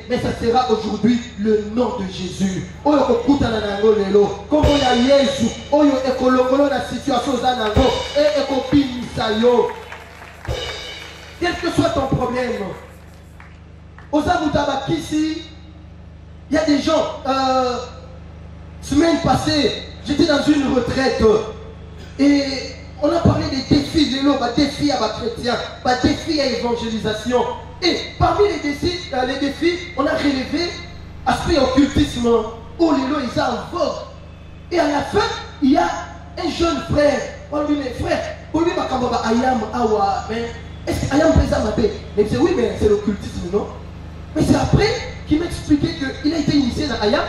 Mais ça sera aujourd'hui le nom de Jésus. Oyo nayo lelo. Comme on a Jésus, oyo ekolokolo la situation zanago et ekopimisayo. Quel que soit ton problème. Aux Amoutabakici, il y a des gens, semaine passée, j'étais dans une retraite et on a parlé des défis de l'eau, défis à chrétiens, défis à évangélisation. Et parmi les défis, on a relevé aspect occultisme, où les lois ils sont en vogue. Et à la fin, il y a un jeune frère, on lui dit frère, on lui dit Ayam Awa, mais est-ce qu'Ayam présent m'a fait? Il me dit oui, mais c'est l'occultisme, non? Mais c'est après qu'il m'expliquait qu'il a été initié dans Ayam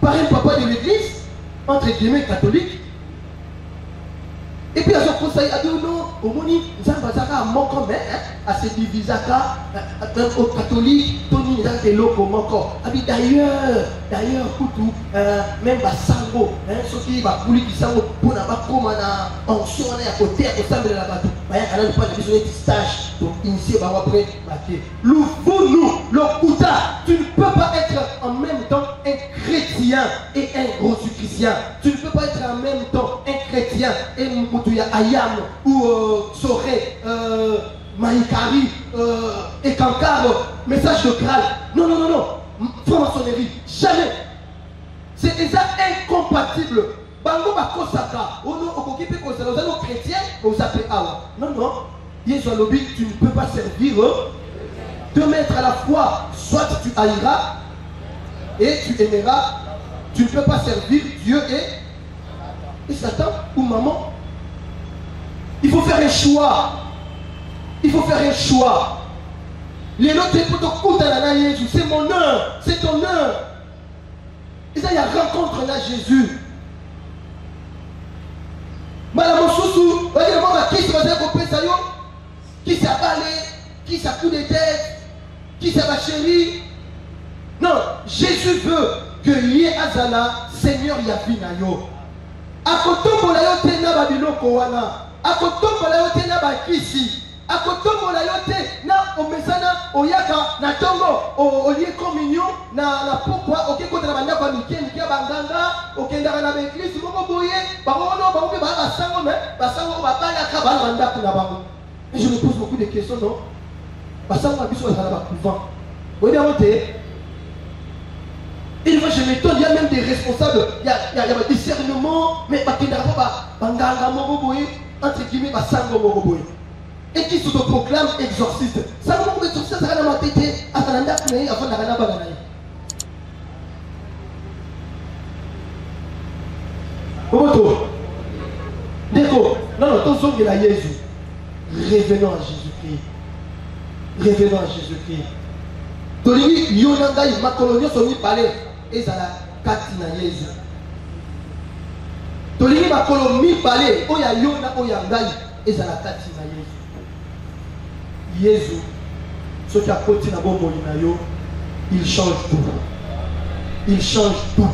par un papa de l'église, entre guillemets catholique. Et puis, à son conseil, il a dit non, au moni, Zambazaka a manqué, à se diviser, au catholique, Tony, il a des locaux manquants. D'ailleurs, Koutou, même Basango, ceux qui va couler qui s'en pour n'avoir comme en onction, on est à côté, à côté de la bateau. Il y a pas de besoin de stage, donc initier, après, nous, le Kouta, tu ne peux pas être en même temps un chrétien et un gros chrétien. Tu ne peux pas être en même temps un chrétien et Moutouya Ayam ou Soré, Maïkari et Kankar, message de Graal. Non, non, non, non. Franc-maçonnerie, jamais. C'est déjà incompatible. Bango bakosaka, ono okokipe kosala, vous êtes chrétien, vous appelez Allah. Non, non. Yesu alobi, tu ne peux pas servir 2 mètres à la fois. Soit tu haïras et tu aimeras. Tu ne peux pas servir Dieu et Satan ou maman. Il faut faire un choix. Il faut faire un choix. Les autres, c'est mon heure, c'est ton heure. Et ça, il y a rencontre là Jésus. Madame Soussou, qui s'est avalé, qui s'est coup de tête, qui s'est chérie. Non, Jésus veut que Yé Azala, Seigneur Yabinayo. A kotombo la yote na babiloko wana. A kotombo la yote na bakisi. A kotombo la yote na omesana oyaka na tongo olie communion na pourquoi OK kota na banda kwa mikeni kia banganga okendaka na l'église moko boye bakono bakope ba sango mais basango babala ka bana banda kuna bango. Et je me pose beaucoup de questions non. Basango biso za ba couvent. Vous voyez monter. Une fois je m'étonne, il y a même des responsables, il y a un discernement, mais banganga moko boye entre guillemets basango moko boye. Et qui s'autoproclame exorciste. Ça va exorciste, ça va dans ma tête. Atalanda mais avant la rana banana. Omoto. Déco. Non non, ton son de la Jésus. Revenons à Jésus-Christ. Revenons à Jésus-Christ. Tolini yonanga ma colonie soni parler ezala katina Jésus. Tolini ma colonie parler oya yona oya ngai ezala katina Jésus. Jésus, ce qui a côté na bon molinayo, il change tout. Il change tout.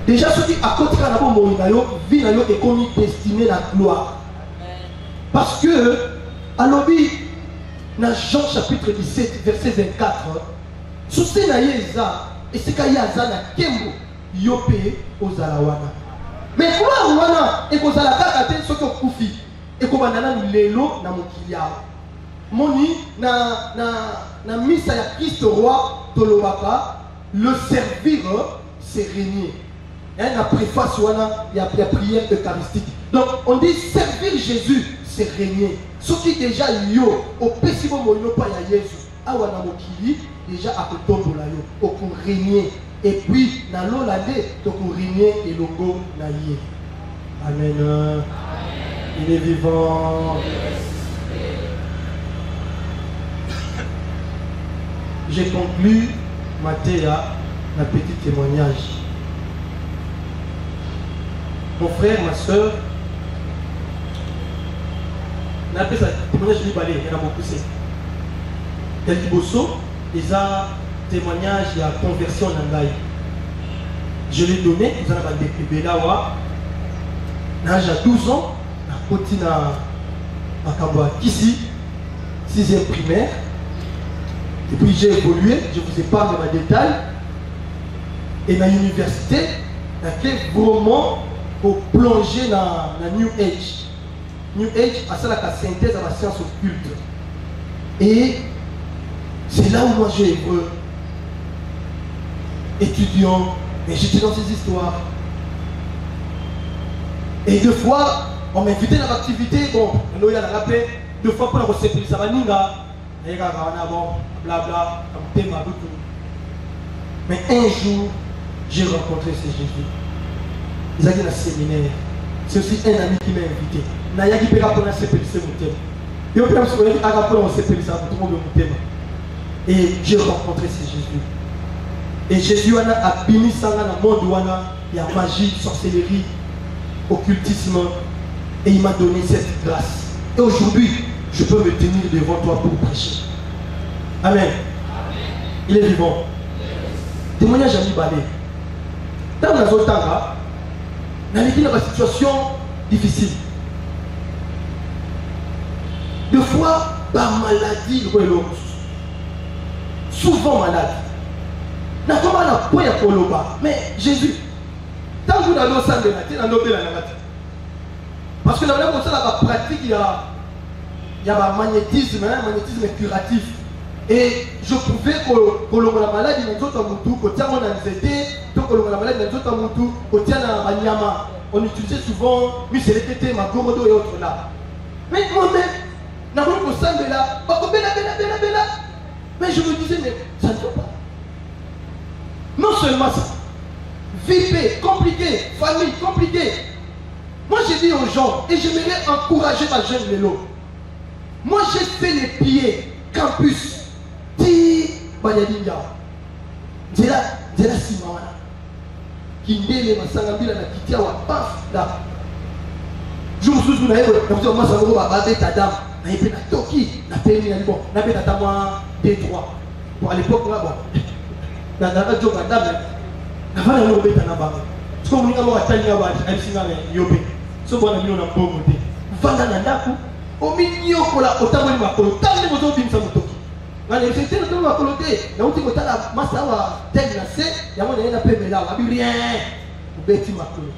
Déjà ce qui a côté na bon molinayo, vie na yo est comme destiné la gloire. Parce que à l'obi dans Jean chapitre 17 verset 24, sous na yeza et c'est qu'il y a na kembo yopé aux alawana. Mais gloire wana et aux alaka te ce que kufi et ko banana lelo na mokilia. Moni na misa ya Christ roi tolobaka le servir c'est régner. La préface il y a la prière eucharistique. Donc on dit servir Jésus c'est régner. Ce qui déjà yo au pessimo moyo pa ya Jésus awana mokili déjà à kotombola yo pour régner et puis na lolande to ko régner et longo na yé. Amen. Il est vivant. J'ai conclu Mathéa, un petit témoignage. Mon frère, ma soeur, on a appelé ça témoignage de Libalé, il y en a beaucoup. Il y a Liboso, ils ont témoignage de la conversion en Angaï. Je l'ai donné, ils ont décrivé là, l'âge à 12 ans, la côté à Kamboa, ici, 6e primaire. Et puis j'ai évolué, je vous épargne mes détails. Et dans l'université, il y a vraiment pour plonger dans la New Age. New Age, c'est la synthèse de la science occulte. Et c'est là où moi j'ai étudiant, et j'étais dans ces histoires. Et 2 fois, on m'invitait dans l'activité, bon, il y a la rappelé, 2 fois pour la recette, ça va blabla, mais un jour, j'ai rencontré ce Jésus. Ils ont dit dans le séminaire. C'est aussi un ami qui m'a invité. Naya qui peut répondre à ce petit thème. Et au pire, je vais répondre à ce petit thème. Et j'ai rencontré ce Jésus. Et Jésus a béni ça dans le monde. Il y a magie, sorcellerie, occultisme. Et il m'a donné cette grâce. Et aujourd'hui, je peux me tenir devant toi pour prêcher. Amen. Il est vivant. Témoignage à Libalé. Dans la zone Tanga, dans une situation difficile. 2 fois, par maladie, souvent malade. na comment na point ya koloba mais Jésus tant que dans nos sambela dans nos bela na parce que dans la pratique il y a un magnétisme curatif et je pouvais que la maladie dans notre moutou que tiens on a zété donc que la maladie dans notre moutou que tiens na banyama on utilisait souvent miselekete magomodo et autres là mais moi-même na ko sambela pas ko bela mais je me disais mais ça ne va pas non seulement ça vivre compliqué famille compliquée. Moi j'ai dit aux gens, et j'aimerais encourager ma jeune Lélo. Moi j'ai fait les pieds, campus, ti Banyalinga. C'est là Simana. Qui ndele masangambila na kitia wa paf là. Je me souviens na yebo, na moi ça va ba beta dame, na yebe na toki, na peni na bon, na beta ta moi D3. Pour à l'époque là bon. Na radio madame, na va na beta na ba. Ce qu'on a moi tania ba, elle singa yobe. So bwana mimi na bongo te vanda na ndaku ominyo kola otaboli makolo tande mozo bimisa motoki ngane c'était le temps makolo te na uti kotala masa wa tegi na se ya mona ina pembe là abi rien ubeti makolo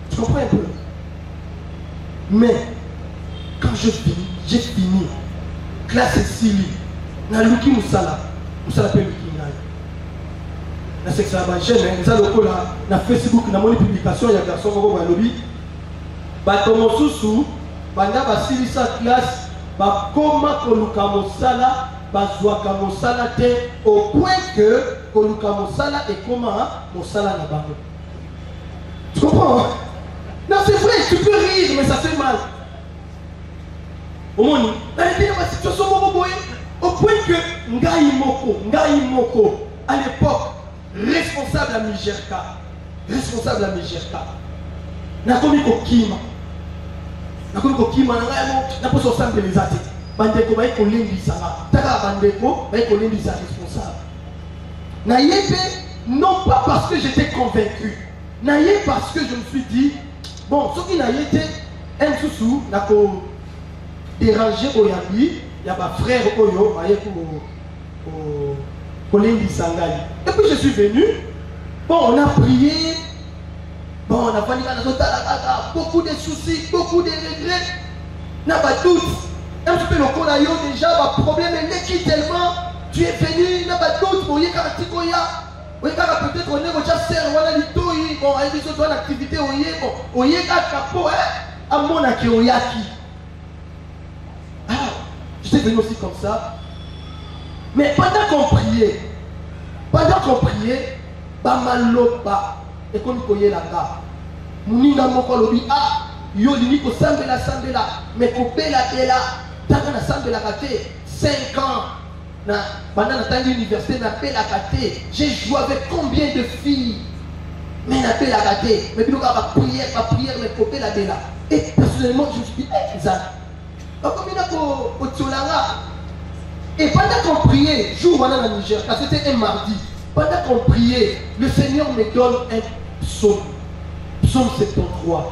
tu comprends un peu mais quand j'ai fini classe Sili na luki musala pe luki ngai na section ba jeune ça lokola na Facebook na moni publication ya garçon moko ba lobby bato mosusu banda basilisa classe bakoma koluka mosala bazwaka mosala te au point que koluka mosala ekoma mosala na bango. Tu comprends? Non c'est vrai, tu peux rire mais ça fait mal. Au moins dans la situation au point que ngai moko à l'époque responsable à Mijerka nakomi kokima na ngai na poso sambeleza te bandeko bayi kolendisanga taka bandeko bayi kolendisa responsable na yebe non pas parce que j'étais convaincu na yebe parce que je me suis dit bon ce qui na yete un sousou na ko déranger oyambi ya ba frère oyo baye ko et puis je suis venu, bon on a prié, bon on a fallu beaucoup de soucis, beaucoup de regrets, n'a pas doute, un petit peu le conayo déjà, le problème est qui tellement, tu es venu, n'a pas doute, bon yé karatikoya, peut-être on est déjà serre, on a l'itoyi, bon il y a des autres activités, on y est capo, à mon aki oyaki. Ah, je suis venu aussi comme ça. Mais pendant qu'on priait, Bamaloba, et qu'on y là-bas, Mounina moko lobi, ah, yo lini ko sambela, mais ko bela bela, taka na sambela kate, 5 ans, pendant la l'université, na bela kate, j'ai joué avec combien de filles, mais na bela kate, mais puis on va prière, mais ko bela bela. Et personnellement, je me suis dit, ça, et pendant qu'on priait, jour où on a Niger, c'était un mardi, pendant qu'on priait, le Seigneur me donne un psaume, psaume 73.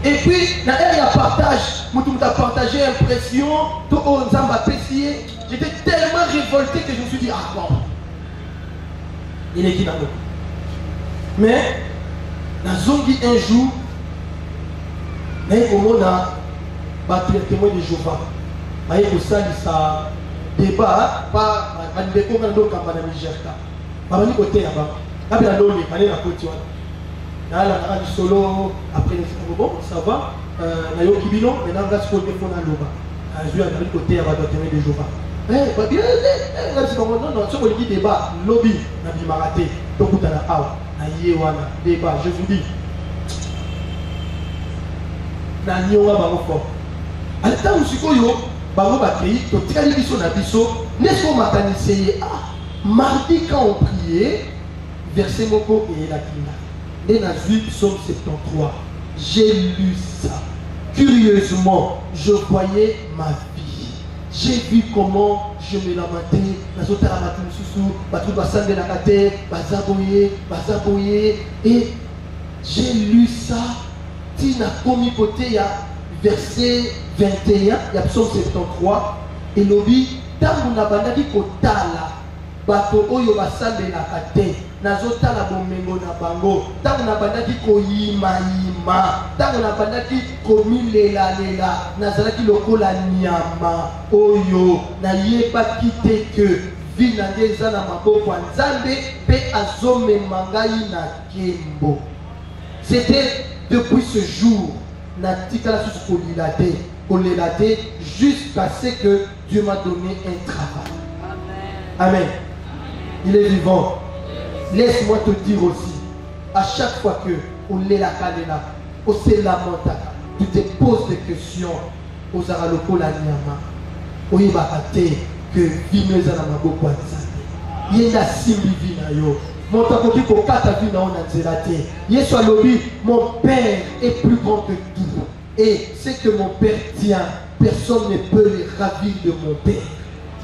Et puis, dans un partage, je partagé impression, j'étais tellement révolté que je me suis dit, ah bon, il est qui dans nous. Mais, dans Zongi un jour, mais au monde a battu un témoin de Jéhovah. Mais il y a ça débat, pas un débat comme dans le camp de Nigerka. Mais il y a côté là-bas. Là, il y a l'eau, il y a la côte. Là, il y a du solo. Après, bon, ça va. Il y a Kibino, maintenant, on va se côté pour l'eau. Je vais à l'autre côté, il y a un témoin de Jéhovah. Eh, bien, non, ce qu'on dit débat, lobby, on a dit maraté. Donc, on a débat, je vous dis. Na nyoa bango fort. À l'état où sikoyo bango bakei to tikali biso na biso n'est-ce qu'on m'attanisé mardi quand on priait verset moko et la kina. Et na vu psaume 73. J'ai lu ça. Curieusement, je voyais ma vie. J'ai vu comment je me lamentais, nazotala battu susu, battu basande la kate, bazaboye et j'ai lu ça. Tina komi côté, il y a verset 21, il y a psaume 73. elobi ntango na bandaki kotala bato oyo basambelaka te nazotala bomengo na bango ntango na bandaki koyimayima ntango na bandaki komilelalela nazalaki lokola nyama oyo nayebaki te ke vi na ngai eza na maboko ya Nzambe mpe azomema ngai na nkembo. C'était depuis ce jour natikala susu kolela te jusqu'à ce que Dieu m'a donné un travail. Amen. Il est vivant. Laisse-moi te dire aussi, à chaque fois que on est la caléna, on se lamente, tu te poses des questions aux araloko la nyama, au yibakate que vimeza na maboko anzate. Yenda simbi vina yo. Mon takoki ko kata vina on anzelate. Yesu alobi, mon Père est plus grand que tout. Et ce que mon Père tient, personne ne peut les ravir de mon Père.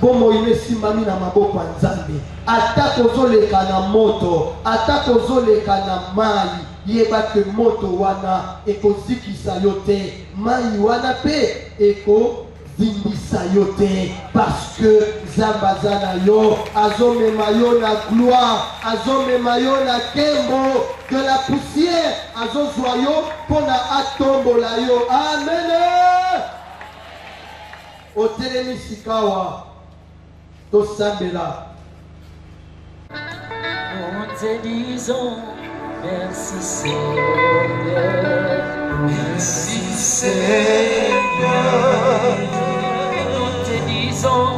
Bon moïne simami na maboko ya Nzambe ata kozoleka na moto ata kozoleka na mai yeba ke moto wana ekozikisa yo te mai wana pe ekozindisa yo te parce que Nzambe aza na yo azomema yo na gloire azomema yo na nkembo de la poussière azozwa yo mpona atombola yo. Amen. Otelemi sikawa Tosambela. Nous te disons merci Seigneur, merci Seigneur. Nous te disons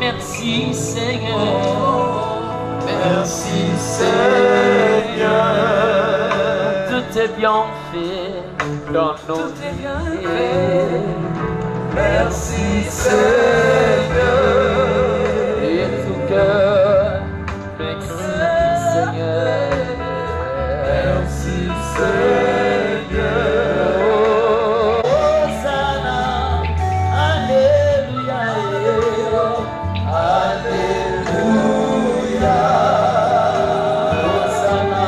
merci Seigneur, merci Seigneur. Tout est bien fait dans nos vies. Merci Seigneur. Merci Seigneur, merci Seigneur. Hosanna, alléluia, alléluia. Hosanna,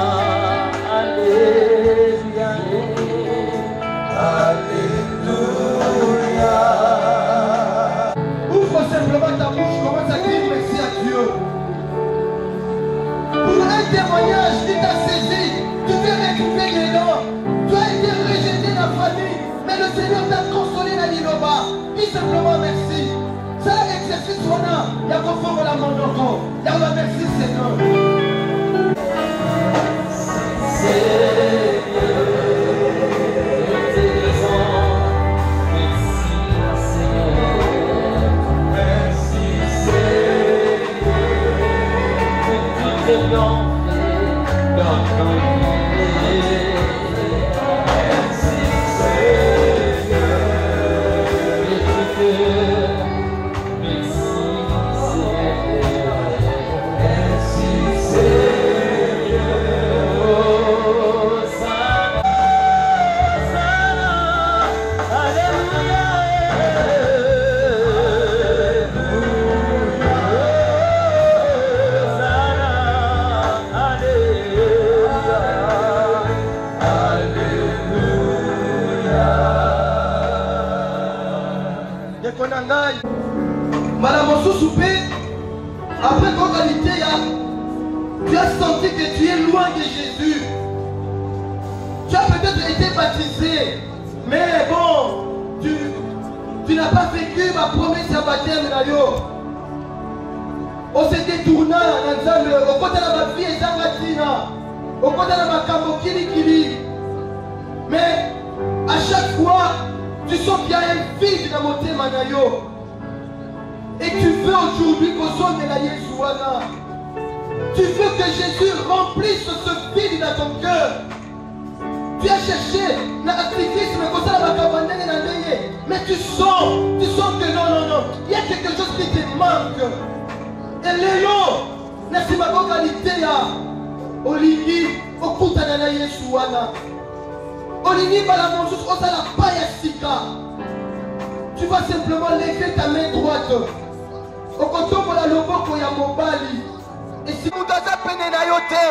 alléluia, alléluia. Ouvre simplement ta bouche, commence à dire merci à Dieu. Témoignage qui t'a saisi, tu t'es récupéré l'élan, tu as été rejeté dans la famille, mais le Seigneur t'a consolé dans l'Iloba. Dis simplement merci. C'est l'exercice qu'on a. Il y a qu'on fait la main encore. Il y a merci Seigneur. Après qu'oralité, tu as senti que tu es loin de Jésus. Tu as peut-être été baptisé, mais bon, tu n'as pas vécu ma promesse à baptême. On s'est détourné au côté de ma vie et Zangatina, au côté de ma cambo kili. Mais à chaque fois, tu sens qu'il y a un vide dans mon thème. Et tu veux aujourd'hui qu'au son de la Yeshua, tu veux que Jésus remplisse ce vide dans ton cœur. Tu as cherché l'activisme, mais tu sens que non, il y a quelque chose qui te manque. Et Léon, n'est-ce pas ma qualité Olingi, Okutana na Yeshua. Olingi, Balamonjus, Osala Payasika. Tu vas simplement lever ta main droite. Okotobola loboko ya mobali. Et si vous avez peine na yote,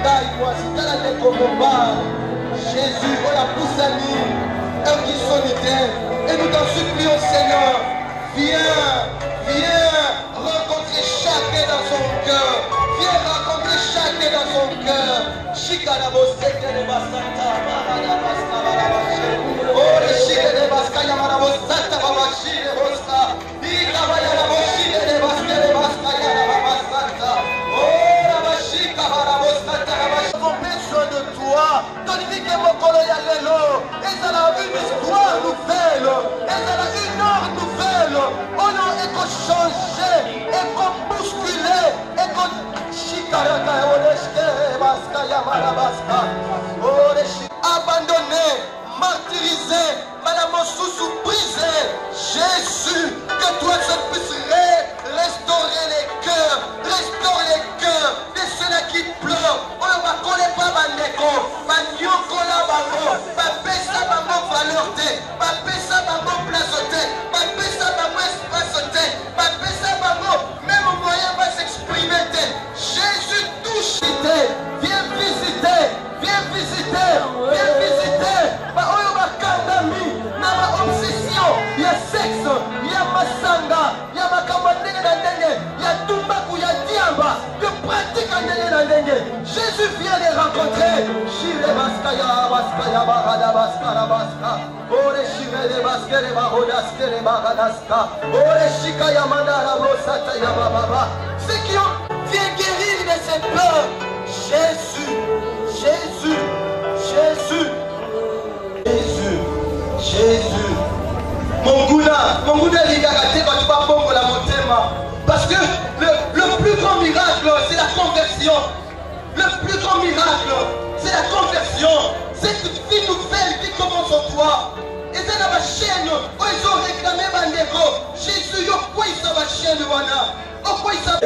ngai mwasi tala ndeko mobali Jésus oyo apusani heure qui sonne et nous t'en supplions Seigneur viens rencontrer chacun dans son cœur viens rencontrer chacun dans son cœur Shikana boseke de basanta marada basta barabashi oh le shike de baska yamara bosata babashi de boska ikabaya la boshi de baska de baska yamara basanta oh la bashika bara bosata babashi avons besoin de toi tonique mokolo ya lelo ezala une histoire nouvelle ezala une heure nouvelle on a éco-changé éco-bousculé abandonné, martyrisé, madame Soussou brisé, Jésus, que toi tu puisses restaurer les cœurs de ceux-là qui pleurent. On ne va connaître pas Bandeko, Banyoko la bango, Bapesa bango valeur te, Bapesa bango place te, Bapesa bango espace te, Bapesa bango même moyen va s'exprimer te. Jésus touche, viens visiter. Oyo bakangami na ba obsession ya sexe, ya masanga, ya makambo ndenge na ndenge, ya tumbaku, ya diamba, de pratique ndenge na ndenge. Jésus vient les rencontrer. Shire baskaya baskaya barada baskara baska. Ore shire de baskere bahodaskere baradaska. Ore shikaya mandara rosata ya baba. Ceux qui ont viens guérir de ces peurs. Jésus. Monguna ligagate batuba bongo la motema. Parce que le plus grand miracle, c'est la conversion. Le plus grand miracle, c'est la conversion. Cette vie nouvelle qui commence en toi. Et c'est dans ma chaîne où ils ont réclamé Bandeko. Jésus, pourquoi ils sont ma chaîne, Wana? Pourquoi ils sont...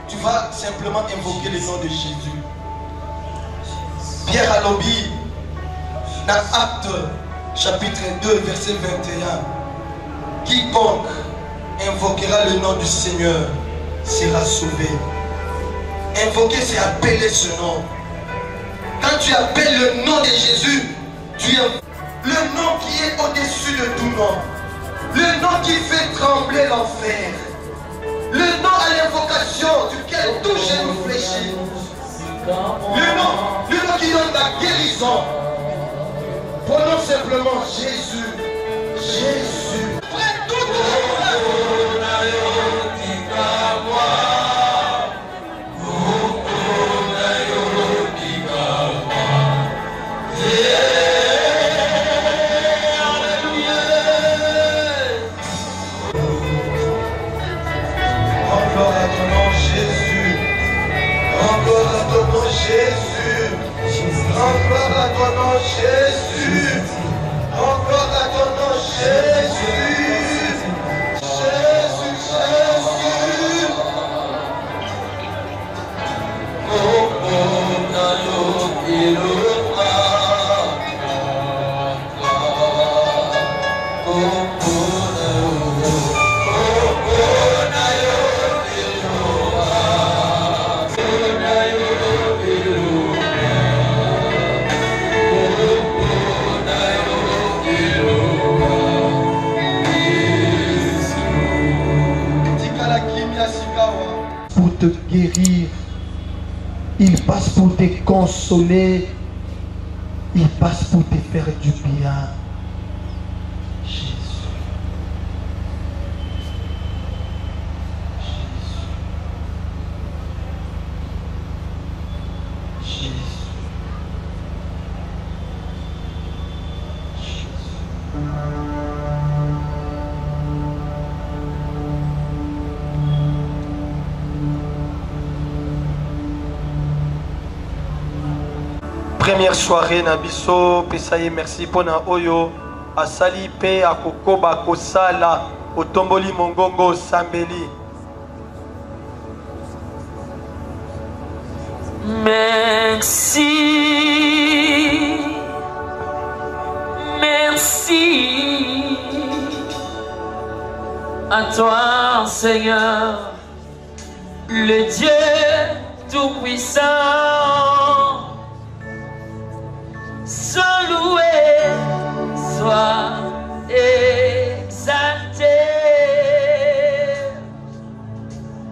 Tu vas simplement invoquer le nom de Jésus. Pierre Alobi, dans Acte chapitre 2 verset 21, quiconque invoquera le nom du Seigneur sera sauvé. Invoquer, c'est appeler ce nom. Quand tu appelles le nom de Jésus, tu es le nom qui est au-dessus de tout nom. Le nom qui fait trembler l'enfer. Le nom à l'invocation duquel tout genou fléchit. Le nom qui donne la guérison. Prenons simplement Jésus. Jésus. Prends tout encore à ton nom Jésus, encore à ton nom Jésus, Jésus, Jésus. Pour te guérir, il passe pour te consoler, il passe pour te faire du bien. Jésus. Jésus. Première soirée na biso pesaye merci pona oyo asali pe akokoba kosala otomboli mongongo sambeli Merci, merci à toi, Seigneur, le Dieu Tout-Puissant. Sois loué, sois exalté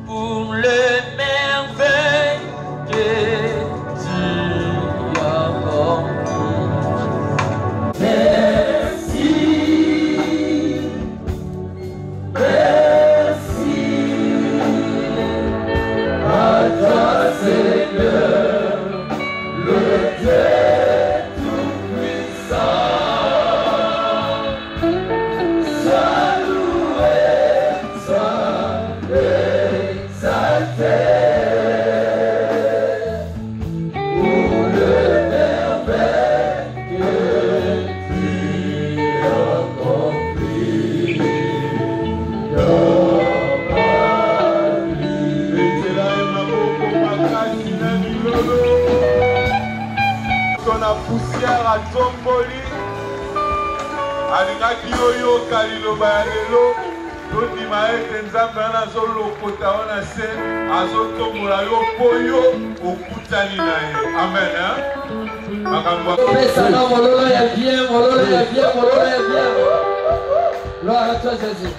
pour le merveille que tu as accompli. Merci, merci à toi, Seigneur, le Dieu poussière à Tomboli, alingaki oyo kaliloba ya lelo tondima ete nzambe wana azolokota wana se azotombola yo mpo yo okutani na ye. Amen. Pesa mololo ya bien, mololo ya bien, mololo ya bien. Gloire à toi, Jésus.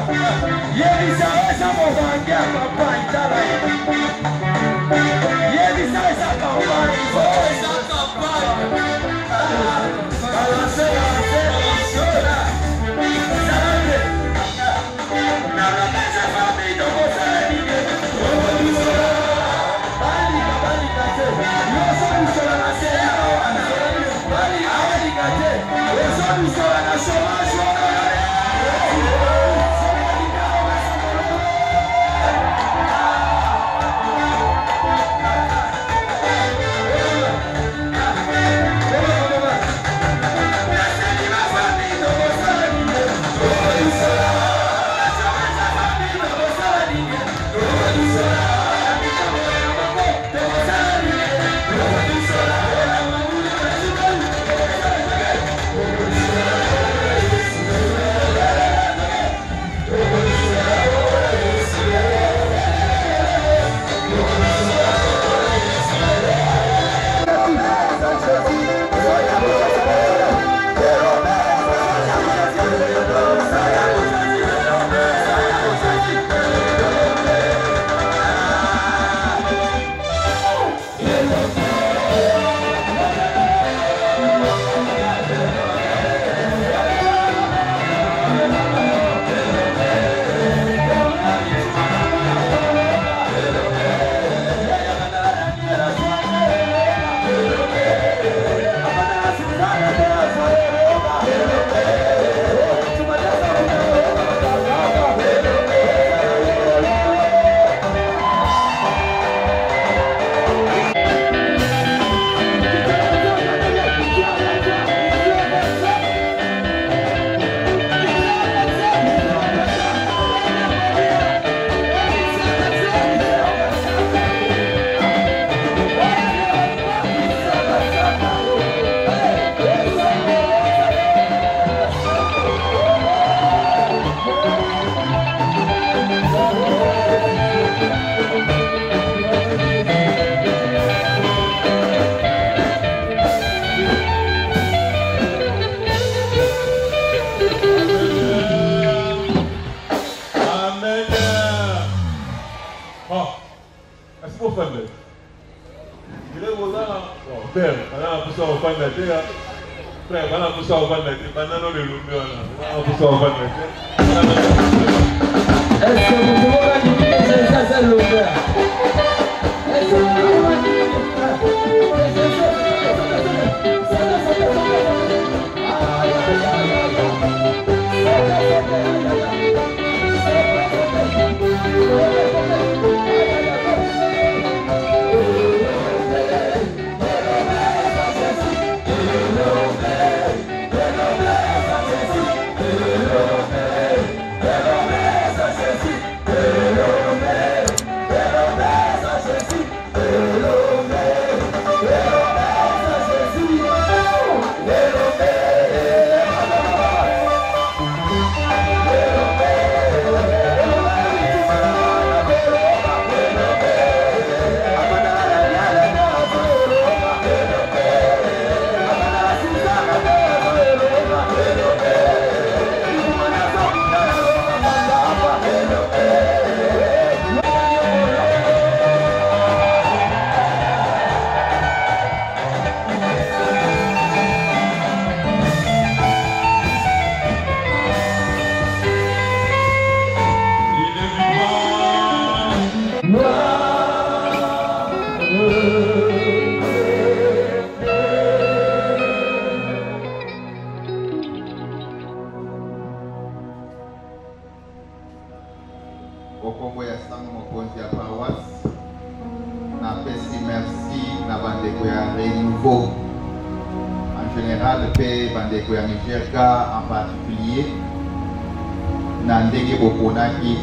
Yebisa esa mobangi ya campagne tala. Yebisa esa campagne. Oh esa campagne. Balance. Salame. Na la mesa famille de Mozambique.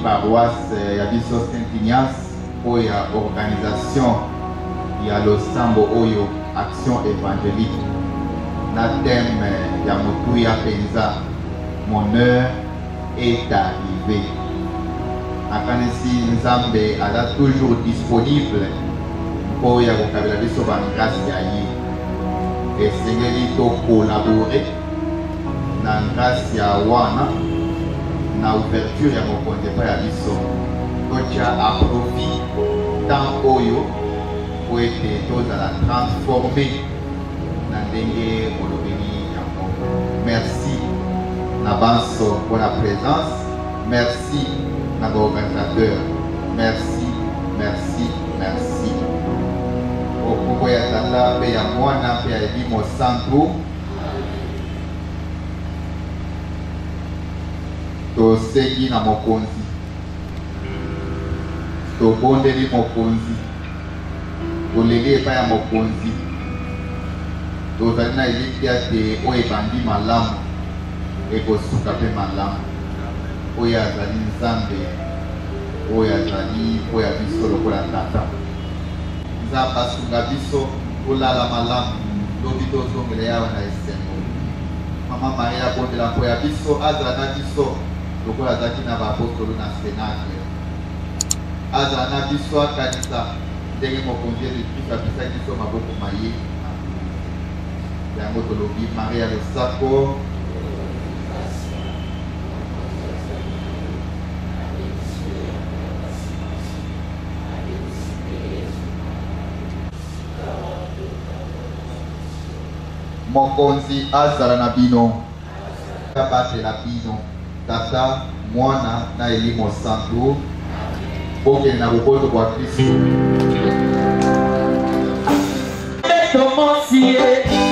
Paroisse Yabiso Saint-Ignace pour la organisation ya Losambo Oyo Action évangélique. Na thème ya Motuya Penza, mon heure est arrivée. Akanesi Nzambe ala toujours disponible pour ya kokabela biso ba grâce ya ye. Esengeli to collaborer na grâce ya wana na ouverture ya mokonzi epai ya biso totia aprofit temps oyo po ete tozala transforme na ndenge molobeli yango. Merci na banso mpona présence, merci na baorganisateur, merci, merci, merci. Okombo ya tata mpe ya mwana mpe ya elimo santu tosengi na mokonzi, tobondeli mokonzi, toleli epai ya mokonzi, tozali na elikia te oyo ebandi malamu ekosuka mpe malamu, oyo azali nzambe, oyo azali oyo ya biso lokola tata. Nzambe asunga biso kolala malamu lobi tozongela yawe na esengo. Mama Maria abondela mpo ya biso, azala na biso lokola azalaki na baapostolo na Senacle, azala na biso akanisa ndenge mokonzi Yesu Kristo apesaki biso maboko maye. Yango tolobi Maria losako mokonzi azala na bino, abatela bino tata mwana na elimo santu bokende na bokoto bwa Kristo. Commencier